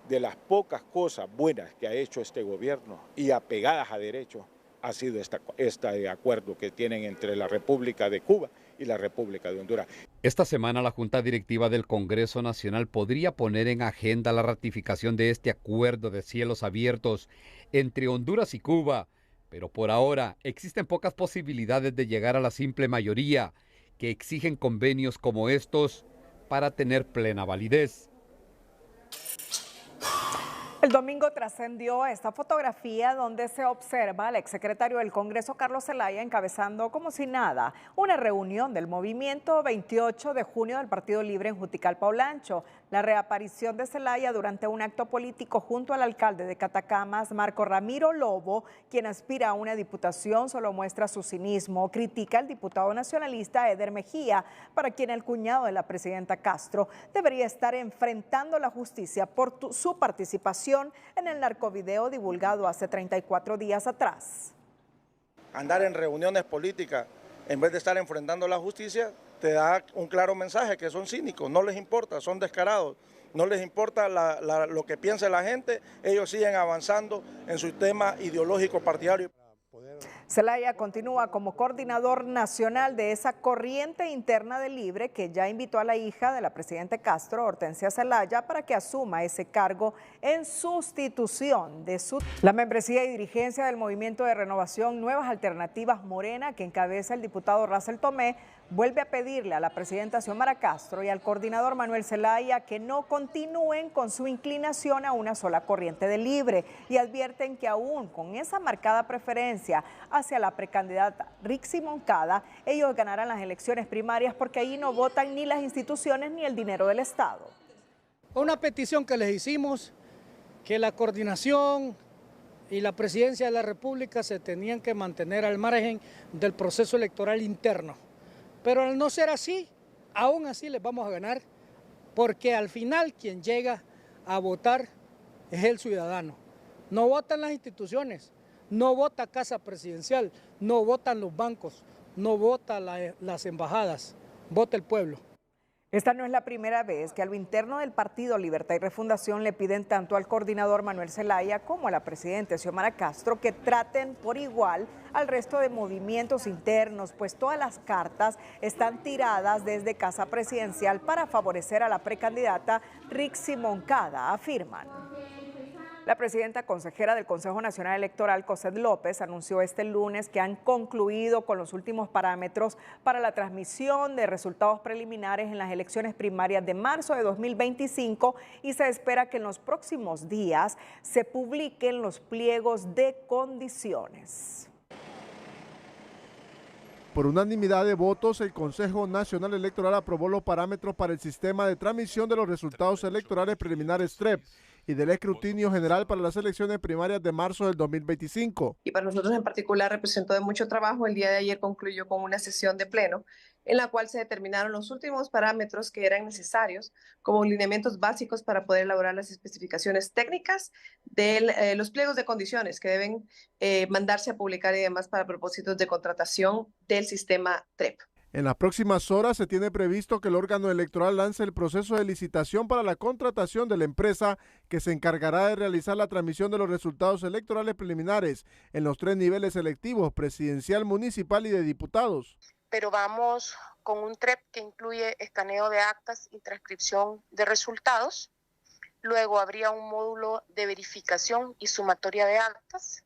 De las pocas cosas buenas que ha hecho este gobierno y apegadas a derecho ha sido este acuerdo que tienen entre la República de Cuba y la República de Honduras. Esta semana la Junta Directiva del Congreso Nacional podría poner en agenda la ratificación de este acuerdo de cielos abiertos entre Honduras y Cuba, pero por ahora existen pocas posibilidades de llegar a la simple mayoría que exigen convenios como estos para tener plena validez. El domingo trascendió esta fotografía donde se observa al exsecretario del Congreso, Carlos Zelaya, encabezando como si nada una reunión del movimiento 28 de junio del Partido Libre en Juticalpa, Olancho. La reaparición de Zelaya durante un acto político junto al alcalde de Catacamas, Marco Ramiro Lobo, quien aspira a una diputación, solo muestra su cinismo. Critica al diputado nacionalista Eder Mejía, para quien el cuñado de la presidenta Castro debería estar enfrentando la justicia por su participación en el narcovideo divulgado hace 34 días atrás. Andar en reuniones políticas en vez de estar enfrentando la justicia te da un claro mensaje que son cínicos, no les importa, son descarados, no les importa lo que piense la gente, ellos siguen avanzando en su tema ideológico partidario. Zelaya continúa como coordinador nacional de esa corriente interna de Libre que ya invitó a la hija de la presidenta Castro, Hortensia Zelaya, para que asuma ese cargo en sustitución de la membresía y dirigencia del Movimiento de Renovación Nuevas Alternativas Morena, que encabeza el diputado Russell Tomé, vuelve a pedirle a la presidenta Xiomara Castro y al coordinador Manuel Zelaya que no continúen con su inclinación a una sola corriente de Libre y advierten que aún con esa marcada preferencia hacia la precandidata Rixi Moncada, ellos ganarán las elecciones primarias porque ahí no votan ni las instituciones ni el dinero del Estado. Una petición que les hicimos, que la coordinación y la presidencia de la República se tenían que mantener al margen del proceso electoral interno. Pero al no ser así, aún así les vamos a ganar porque al final quien llega a votar es el ciudadano. No votan las instituciones, no vota Casa Presidencial, no votan los bancos, no votan las embajadas, vota el pueblo. Esta no es la primera vez que a lo interno del Partido Libertad y Refundación le piden tanto al coordinador Manuel Zelaya como a la presidenta Xiomara Castro que traten por igual al resto de movimientos internos, pues todas las cartas están tiradas desde Casa Presidencial para favorecer a la precandidata Rixi Moncada, afirman. La presidenta consejera del Consejo Nacional Electoral, Cosette López, anunció este lunes que han concluido con los últimos parámetros para la transmisión de resultados preliminares en las elecciones primarias de marzo de 2025 y se espera que en los próximos días se publiquen los pliegos de condiciones. Por unanimidad de votos, el Consejo Nacional Electoral aprobó los parámetros para el sistema de transmisión de los resultados electorales preliminares TREP y del escrutinio general para las elecciones primarias de marzo del 2025. Y para nosotros en particular representó de mucho trabajo. El día de ayer concluyó con una sesión de pleno en la cual se determinaron los últimos parámetros que eran necesarios como lineamientos básicos para poder elaborar las especificaciones técnicas de los pliegos de condiciones que deben mandarse a publicar y demás para propósitos de contratación del sistema TREP. En las próximas horas se tiene previsto que el órgano electoral lance el proceso de licitación para la contratación de la empresa que se encargará de realizar la transmisión de los resultados electorales preliminares en los 3 niveles electivos, presidencial, municipal y de diputados. Pero vamos con un TREP que incluye escaneo de actas y transcripción de resultados. Luego habría un módulo de verificación y sumatoria de actas.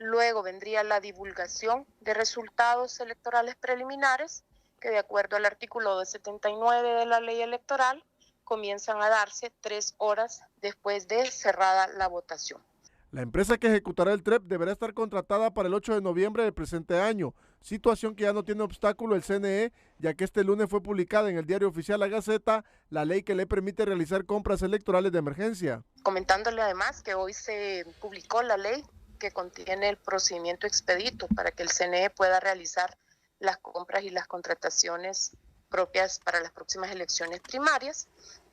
Luego vendría la divulgación de resultados electorales preliminares, que de acuerdo al artículo 279 de la ley electoral, comienzan a darse 3 horas después de cerrada la votación. La empresa que ejecutará el TREP deberá estar contratada para el 8 de noviembre del presente año, situación que ya no tiene obstáculo el CNE, ya que este lunes fue publicada en el diario oficial La Gaceta la ley que le permite realizar compras electorales de emergencia. Comentándole además que hoy se publicó la ley que contiene el procedimiento expedito para que el CNE pueda realizar las compras y las contrataciones propias para las próximas elecciones primarias.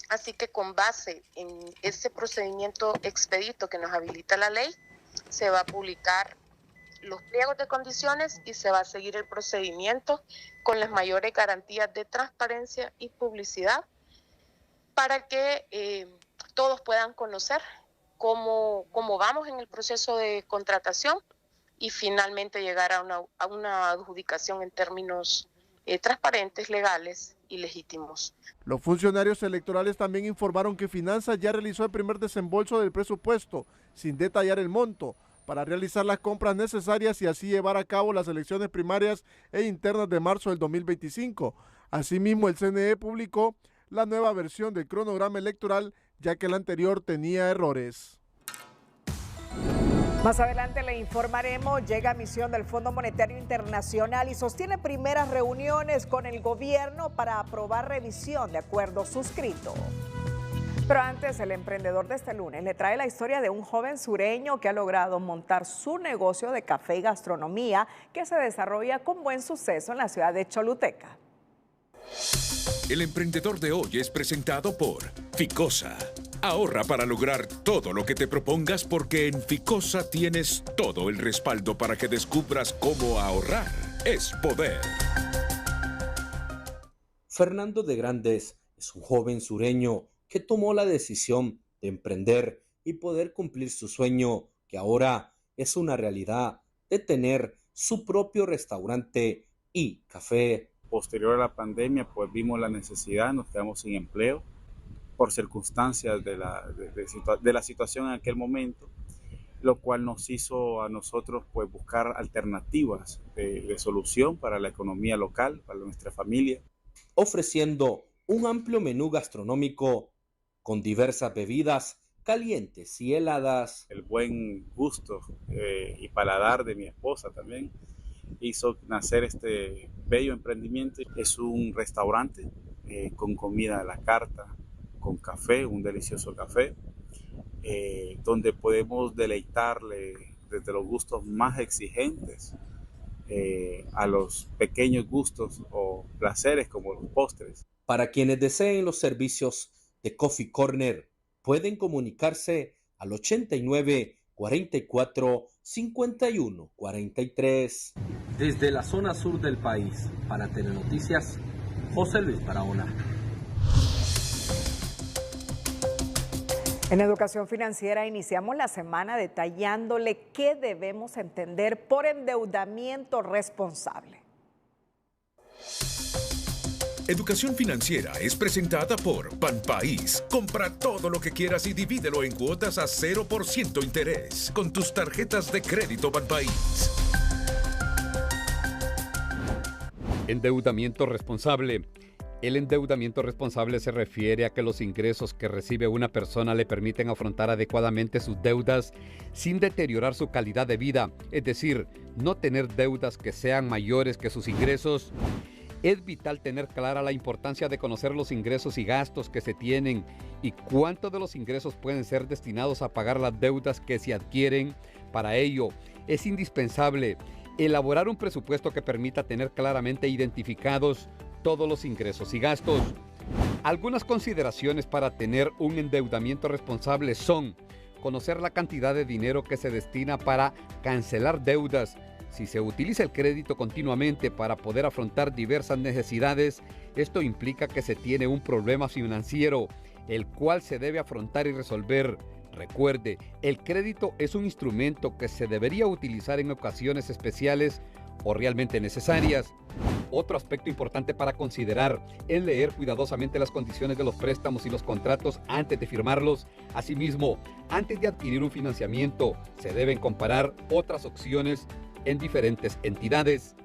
Así que con base en ese procedimiento expedito que nos habilita la ley, se va a publicar los pliegos de condiciones y se va a seguir el procedimiento con las mayores garantías de transparencia y publicidad para que todos puedan conocer cómo vamos en el proceso de contratación y finalmente llegar a una adjudicación en términos transparentes, legales y legítimos. Los funcionarios electorales también informaron que Finanzas ya realizó el primer desembolso del presupuesto, sin detallar el monto, para realizar las compras necesarias y así llevar a cabo las elecciones primarias e internas de marzo del 2025. Asimismo, el CNE publicó la nueva versión del cronograma electoral, ya que el anterior tenía errores. Más adelante le informaremos, llega misión del Fondo Monetario Internacional y sostiene primeras reuniones con el gobierno para aprobar revisión de acuerdos suscritos. Pero antes, el emprendedor de este lunes le trae la historia de un joven sureño que ha logrado montar su negocio de café y gastronomía que se desarrolla con buen suceso en la ciudad de Choluteca. El emprendedor de hoy es presentado por Ficosa. Ahorra para lograr todo lo que te propongas porque en Ficosa tienes todo el respaldo para que descubras cómo ahorrar es poder. Fernando de Grandes es un joven sureño que tomó la decisión de emprender y poder cumplir su sueño, que ahora es una realidad, de tener su propio restaurante y café. Posterior a la pandemia, pues vimos la necesidad, nos quedamos sin empleo por circunstancias de la situación en aquel momento, lo cual nos hizo a nosotros pues buscar alternativas de solución para la economía local, para nuestra familia. Ofreciendo un amplio menú gastronómico con diversas bebidas calientes y heladas. El buen gusto y paladar de mi esposa también hizo nacer este bello emprendimiento. Es un restaurante con comida a la carta, con café, un delicioso café, donde podemos deleitarle desde los gustos más exigentes a los pequeños gustos o placeres como los postres. Para quienes deseen los servicios de Coffee Corner, pueden comunicarse al 89 44 51 43. Desde la zona sur del país, para Telenoticias, José Luis Barahona. En Educación Financiera iniciamos la semana detallándole qué debemos entender por endeudamiento responsable. Educación Financiera es presentada por Banpaís. Compra todo lo que quieras y divídelo en cuotas a 0% interés con tus tarjetas de crédito Banpaís. Endeudamiento responsable. El endeudamiento responsable se refiere a que los ingresos que recibe una persona le permiten afrontar adecuadamente sus deudas sin deteriorar su calidad de vida, es decir, no tener deudas que sean mayores que sus ingresos. Es vital tener clara la importancia de conocer los ingresos y gastos que se tienen y cuánto de los ingresos pueden ser destinados a pagar las deudas que se adquieren. Para ello, es indispensable elaborar un presupuesto que permita tener claramente identificados todos los ingresos y gastos. Algunas consideraciones para tener un endeudamiento responsable son conocer la cantidad de dinero que se destina para cancelar deudas. Si se utiliza el crédito continuamente para poder afrontar diversas necesidades, esto implica que se tiene un problema financiero, el cual se debe afrontar y resolver. Recuerde, el crédito es un instrumento que se debería utilizar en ocasiones especiales o realmente necesarias. Otro aspecto importante para considerar es leer cuidadosamente las condiciones de los préstamos y los contratos antes de firmarlos. Asimismo, antes de adquirir un financiamiento, se deben comparar otras opciones en diferentes entidades.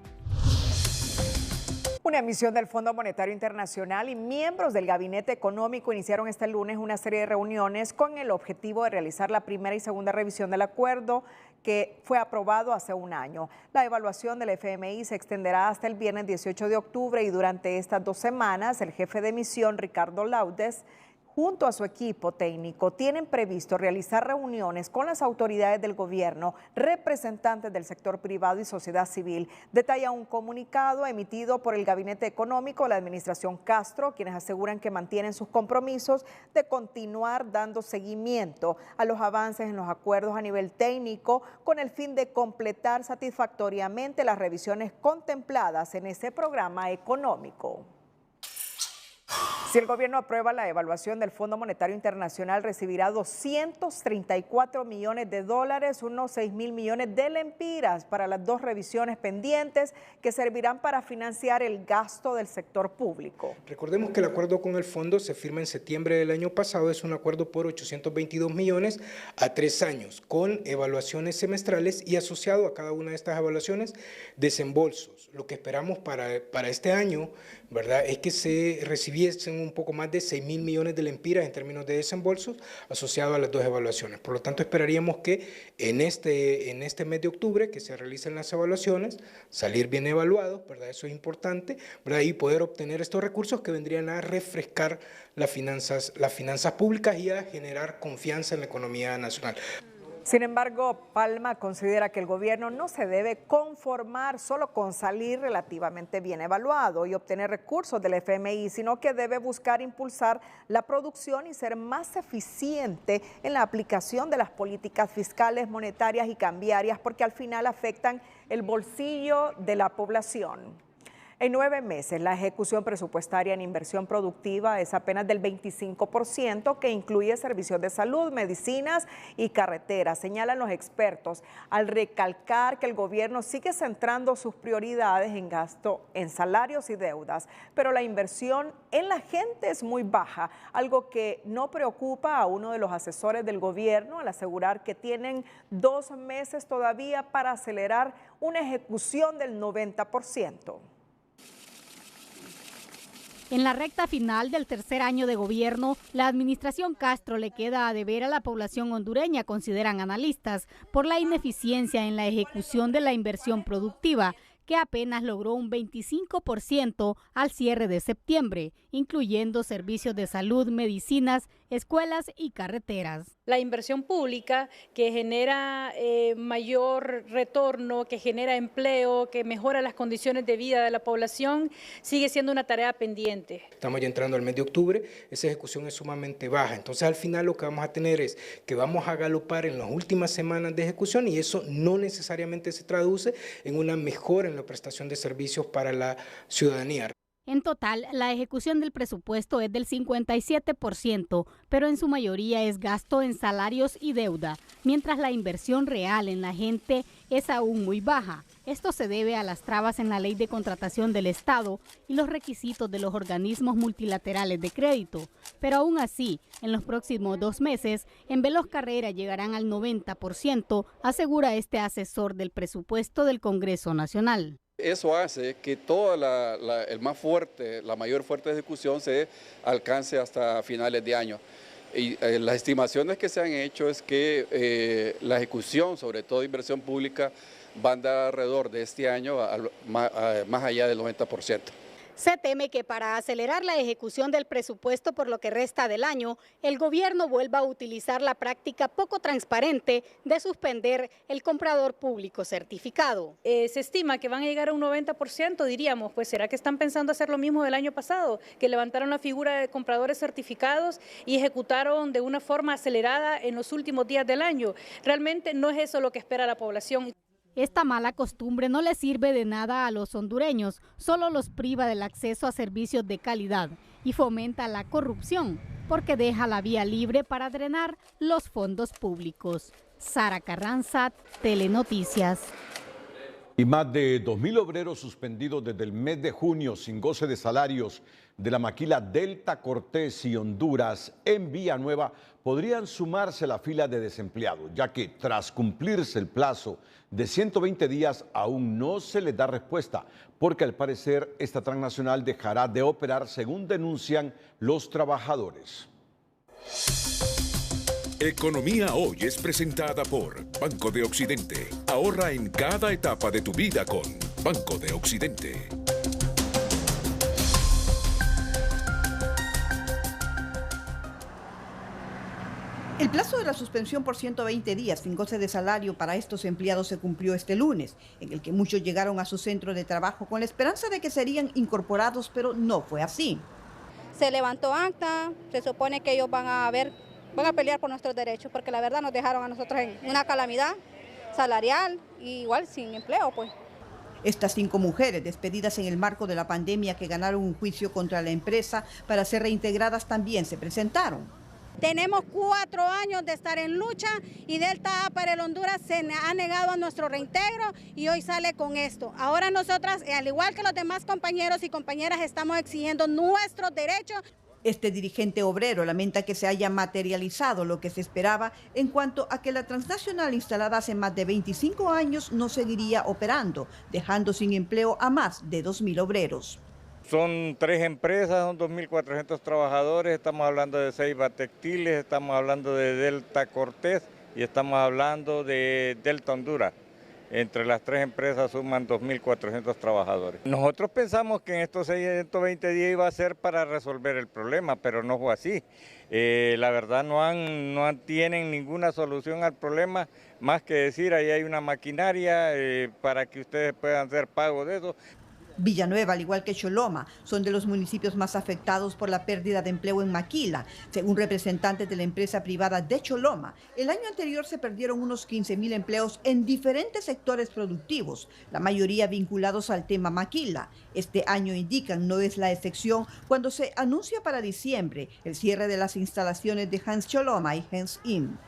Una emisión del Fondo Monetario Internacional y miembros del Gabinete Económico iniciaron este lunes una serie de reuniones con el objetivo de realizar la primera y segunda revisión del acuerdo que fue aprobado hace un año. La evaluación del FMI se extenderá hasta el viernes 18 de octubre y durante estas 2 semanas el jefe de misión, Ricardo Laudes, junto a su equipo técnico, tienen previsto realizar reuniones con las autoridades del gobierno, representantes del sector privado y sociedad civil. Detalla un comunicado emitido por el Gabinete Económico de la Administración Castro, quienes aseguran que mantienen sus compromisos de continuar dando seguimiento a los avances en los acuerdos a nivel técnico con el fin de completar satisfactoriamente las revisiones contempladas en ese programa económico. Si el gobierno aprueba la evaluación del Fondo Monetario Internacional, recibirá $234 millones, unos 6.000 millones de lempiras para las 2 revisiones pendientes que servirán para financiar el gasto del sector público. Recordemos que el acuerdo con el fondo se firma en septiembre del año pasado, es un acuerdo por 822 millones a 3 años, con evaluaciones semestrales y asociado a cada una de estas evaluaciones desembolsos. Lo que esperamos para este año, ¿verdad?, es que se recibiesen un poco más de 6.000 millones de lempiras en términos de desembolsos asociados a las 2 evaluaciones. Por lo tanto, esperaríamos que en este mes de octubre que se realicen las evaluaciones, salir bien evaluados, ¿verdad? Eso es importante, ¿verdad? Y poder obtener estos recursos que vendrían a refrescar las finanzas públicas y a generar confianza en la economía nacional. Sin embargo, Palma considera que el gobierno no se debe conformar solo con salir relativamente bien evaluado y obtener recursos del FMI, sino que debe buscar impulsar la producción y ser más eficiente en la aplicación de las políticas fiscales, monetarias y cambiarias, porque al final afectan el bolsillo de la población. En 9 meses, la ejecución presupuestaria en inversión productiva es apenas del 25%, que incluye servicios de salud, medicinas y carreteras, señalan los expertos, al recalcar que el gobierno sigue centrando sus prioridades en gasto en salarios y deudas, pero la inversión en la gente es muy baja, algo que no preocupa a uno de los asesores del gobierno al asegurar que tienen 2 meses todavía para acelerar una ejecución del 90%. En la recta final del tercer año de gobierno, la administración Castro le queda a deber a la población hondureña, consideran analistas, por la ineficiencia en la ejecución de la inversión productiva, que apenas logró un 25% al cierre de septiembre, incluyendo servicios de salud, medicinas, escuelas y carreteras. La inversión pública que genera mayor retorno, que genera empleo, que mejora las condiciones de vida de la población, sigue siendo una tarea pendiente. Estamos ya entrando al mes de octubre, esa ejecución es sumamente baja, entonces al final lo que vamos a tener es que vamos a galopar en las últimas semanas de ejecución y eso no necesariamente se traduce en una mejora en la prestación de servicios para la ciudadanía. En total, la ejecución del presupuesto es del 57%, pero en su mayoría es gasto en salarios y deuda, mientras la inversión real en la gente es aún muy baja. Esto se debe a las trabas en la ley de contratación del Estado y los requisitos de los organismos multilaterales de crédito. Pero aún así, en los próximos 2 meses, en Veloz Carrera llegarán al 90%, asegura este asesor del presupuesto del Congreso Nacional. Eso hace que toda la mayor fuerte ejecución se alcance hasta finales de año. Y las estimaciones que se han hecho es que la ejecución, sobre todo inversión pública, va a andar alrededor de este año más allá del 90%. Se teme que para acelerar la ejecución del presupuesto por lo que resta del año, el gobierno vuelva a utilizar la práctica poco transparente de suspender el comprador público certificado. Se estima que van a llegar a un 90%, diríamos, pues ¿será que están pensando hacer lo mismo del año pasado? Que levantaron la figura de compradores certificados y ejecutaron de una forma acelerada en los últimos días del año. Realmente no es eso lo que espera la población. Esta mala costumbre no le sirve de nada a los hondureños, solo los priva del acceso a servicios de calidad y fomenta la corrupción, porque deja la vía libre para drenar los fondos públicos. Sara Carranza, Telenoticias. Y más de 2.000 obreros suspendidos desde el mes de junio sin goce de salarios de la maquila Delta Cortés y Honduras en Villanueva podrían sumarse a la fila de desempleados, ya que tras cumplirse el plazo de 120 días aún no se les da respuesta, porque al parecer esta transnacional dejará de operar según denuncian los trabajadores. Economía Hoy es presentada por Banco de Occidente. Ahorra en cada etapa de tu vida con Banco de Occidente. El plazo de la suspensión por 120 días sin goce de salario para estos empleados se cumplió este lunes, en el que muchos llegaron a su centro de trabajo con la esperanza de que serían incorporados, pero no fue así. Se levantó acta, se supone que ellos van a pelear por nuestros derechos, porque la verdad nos dejaron a nosotros en una calamidad salarial, y igual sin empleo, pues. Estas 5 mujeres despedidas en el marco de la pandemia que ganaron un juicio contra la empresa para ser reintegradas también se presentaron. Tenemos 4 años de estar en lucha y Delta para el Honduras se ha negado a nuestro reintegro y hoy sale con esto. Ahora nosotras, al igual que los demás compañeros y compañeras, estamos exigiendo nuestros derechos. Este dirigente obrero lamenta que se haya materializado lo que se esperaba en cuanto a que la transnacional instalada hace más de 25 años no seguiría operando, dejando sin empleo a más de 2.000 obreros. Son 3 empresas, son 2.400 trabajadores, estamos hablando de Ceiba Textiles, estamos hablando de Delta Cortés y estamos hablando de Delta Honduras. Entre las 3 empresas suman 2.400 trabajadores. Nosotros pensamos que en estos 120 días iba a ser para resolver el problema, pero no fue así. La verdad no tienen ninguna solución al problema, más que decir ahí hay una maquinaria para que ustedes puedan hacer pago de eso. Villanueva, al igual que Choloma, son de los municipios más afectados por la pérdida de empleo en maquila. Según representantes de la empresa privada de Choloma, el año anterior se perdieron unos 15.000 empleos en diferentes sectores productivos, la mayoría vinculados al tema maquila. Este año, indican, no es la excepción cuando se anuncia para diciembre el cierre de las instalaciones de Hans Choloma y Hans Im.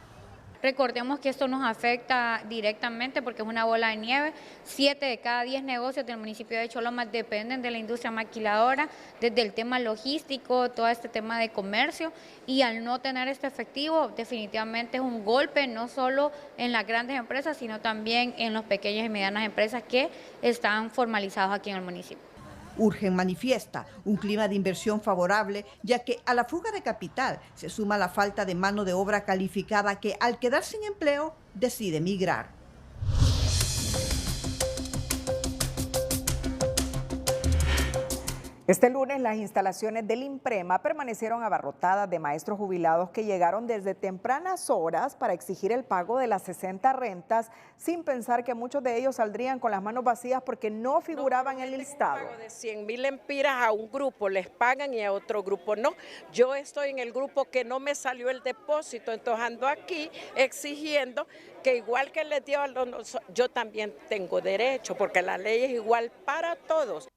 Recordemos que esto nos afecta directamente porque es una bola de nieve. 7 de cada 10 negocios del municipio de Choloma dependen de la industria maquiladora, desde el tema logístico, todo este tema de comercio, y al no tener este efectivo definitivamente es un golpe no solo en las grandes empresas, sino también en las pequeñas y medianas empresas que están formalizados aquí en el municipio. Urgen manifiesta un clima de inversión favorable, ya que a la fuga de capital se suma la falta de mano de obra calificada que, al quedar sin empleo, decide migrar. Este lunes las instalaciones del INPREMA permanecieron abarrotadas de maestros jubilados que llegaron desde tempranas horas para exigir el pago de las 60 rentas, sin pensar que muchos de ellos saldrían con las manos vacías porque no figuraban en el listado. Un pago de 100.000 lempiras a un grupo les pagan y a otro grupo no. Yo estoy en el grupo que no me salió el depósito, entonces ando aquí exigiendo que igual que les dio a los, yo también tengo derecho, porque la ley es igual para todos.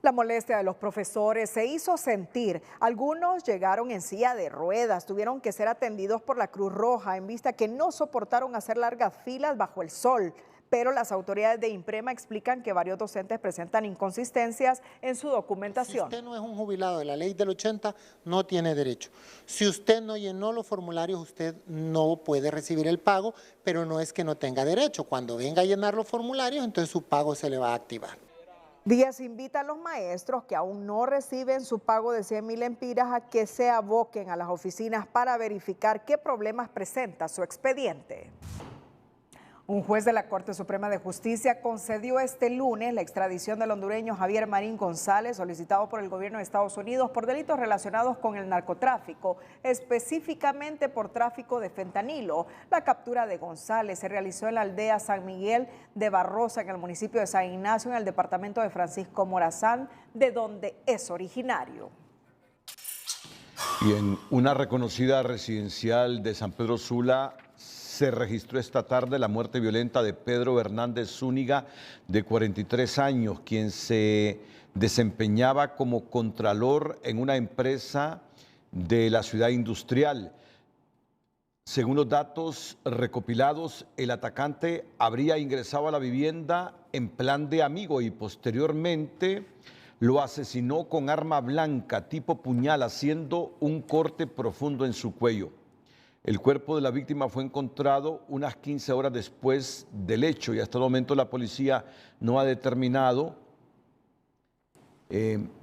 La molestia de los profesores se hizo sentir. Algunos llegaron en silla de ruedas, tuvieron que ser atendidos por la Cruz Roja en vista que no soportaron hacer largas filas bajo el sol. Pero las autoridades de INPREMA explican que varios docentes presentan inconsistencias en su documentación. Si usted no es un jubilado de la ley del 80, no tiene derecho. Si usted no llenó los formularios, usted no puede recibir el pago, pero no es que no tenga derecho. Cuando venga a llenar los formularios, entonces su pago se le va a activar. Díaz invita a los maestros que aún no reciben su pago de 100.000 lempiras a que se aboquen a las oficinas para verificar qué problemas presenta su expediente. Un juez de la Corte Suprema de Justicia concedió este lunes la extradición del hondureño Javier Marín González, solicitado por el gobierno de Estados Unidos por delitos relacionados con el narcotráfico, específicamente por tráfico de fentanilo. La captura de González se realizó en la aldea San Miguel de Barrosa, en el municipio de San Ignacio, en el departamento de Francisco Morazán, de donde es originario. Y en una reconocida residencial de San Pedro Sula, se registró esta tarde la muerte violenta de Pedro Hernández Zúñiga, de 43 años, quien se desempeñaba como contralor en una empresa de la ciudad industrial. Según los datos recopilados, el atacante habría ingresado a la vivienda en plan de amigo y posteriormente lo asesinó con arma blanca tipo puñal, haciendo un corte profundo en su cuello. El cuerpo de la víctima fue encontrado unas 15 horas después del hecho y hasta el momento la policía no ha determinado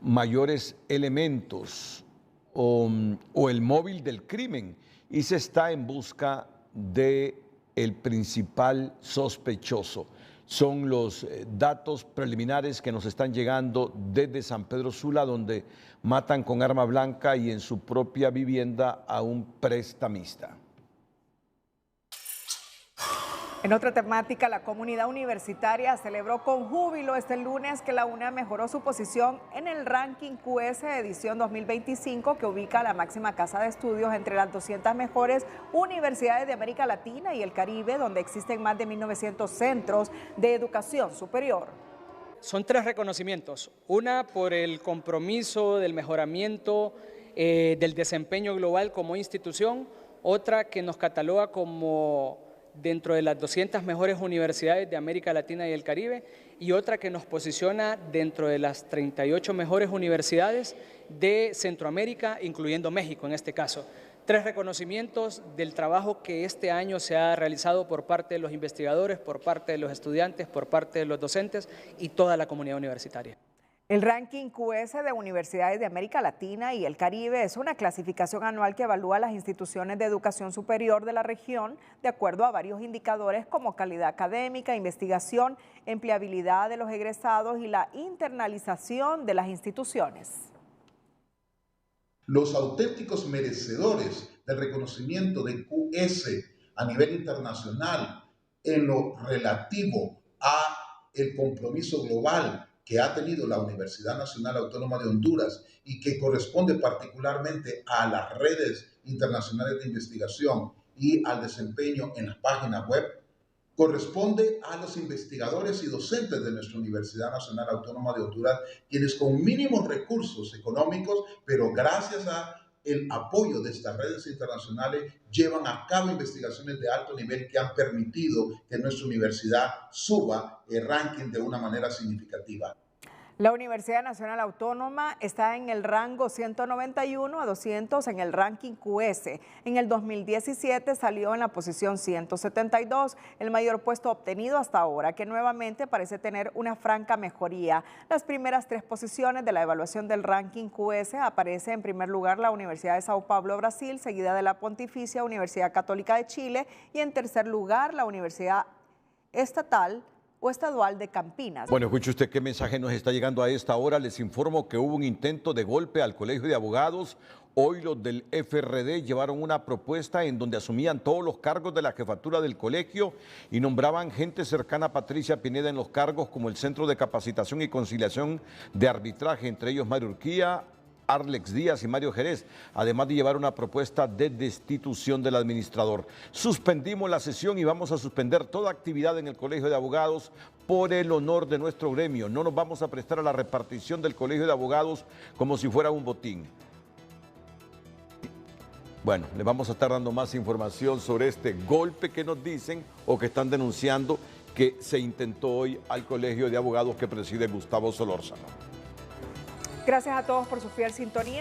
mayores elementos o el móvil del crimen y se está en busca del principal sospechoso. Son los datos preliminares que nos están llegando desde San Pedro Sula, donde matan con arma blanca y en su propia vivienda a un prestamista. En otra temática, la comunidad universitaria celebró con júbilo este lunes que la UNAM mejoró su posición en el ranking QS edición 2025, que ubica a la máxima casa de estudios entre las 200 mejores universidades de América Latina y el Caribe, donde existen más de 1.900 centros de educación superior. Son 3 reconocimientos, una por el compromiso del mejoramiento del desempeño global como institución, otra que nos cataloga como dentro de las 200 mejores universidades de América Latina y el Caribe y otra que nos posiciona dentro de las 38 mejores universidades de Centroamérica, incluyendo México en este caso. 3 reconocimientos del trabajo que este año se ha realizado por parte de los investigadores, por parte de los estudiantes, por parte de los docentes y toda la comunidad universitaria. El ranking QS de Universidades de América Latina y el Caribe es una clasificación anual que evalúa las instituciones de educación superior de la región de acuerdo a varios indicadores como calidad académica, investigación, empleabilidad de los egresados y la internalización de las instituciones. Los auténticos merecedores del reconocimiento de QS a nivel internacional en lo relativo a el compromiso global que ha tenido la Universidad Nacional Autónoma de Honduras y que corresponde particularmente a las redes internacionales de investigación y al desempeño en las páginas web, corresponde a los investigadores y docentes de nuestra Universidad Nacional Autónoma de Honduras, quienes con mínimos recursos económicos, pero gracias a el apoyo de estas redes internacionales, llevan a cabo investigaciones de alto nivel que han permitido que nuestra universidad suba el ranking de una manera significativa. La Universidad Nacional Autónoma está en el rango 191 a 200 en el ranking QS. En el 2017 salió en la posición 172, el mayor puesto obtenido hasta ahora, que nuevamente parece tener una franca mejoría. Las primeras 3 posiciones de la evaluación del ranking QS aparece en primer lugar la Universidad de Sao Paulo, Brasil, seguida de la Pontificia Universidad Católica de Chile y en tercer lugar la Universidad Estatal o estadual de Campinas. Bueno, escuche usted qué mensaje nos está llegando a esta hora. Les informo que hubo un intento de golpe al Colegio de Abogados. Hoy los del FRD llevaron una propuesta en donde asumían todos los cargos de la jefatura del colegio y nombraban gente cercana a Patricia Pineda en los cargos como el Centro de Capacitación y Conciliación de Arbitraje, entre ellos Mario Urquía, Arlex Díaz y Mario Jerez, además de llevar una propuesta de destitución del administrador. Suspendimos la sesión y vamos a suspender toda actividad en el Colegio de Abogados por el honor de nuestro gremio. No nos vamos a prestar a la repartición del Colegio de Abogados como si fuera un botín. Bueno, les vamos a estar dando más información sobre este golpe que nos dicen o que están denunciando que se intentó hoy al Colegio de Abogados que preside Gustavo Solórzano. Gracias a todos por su fiel sintonía.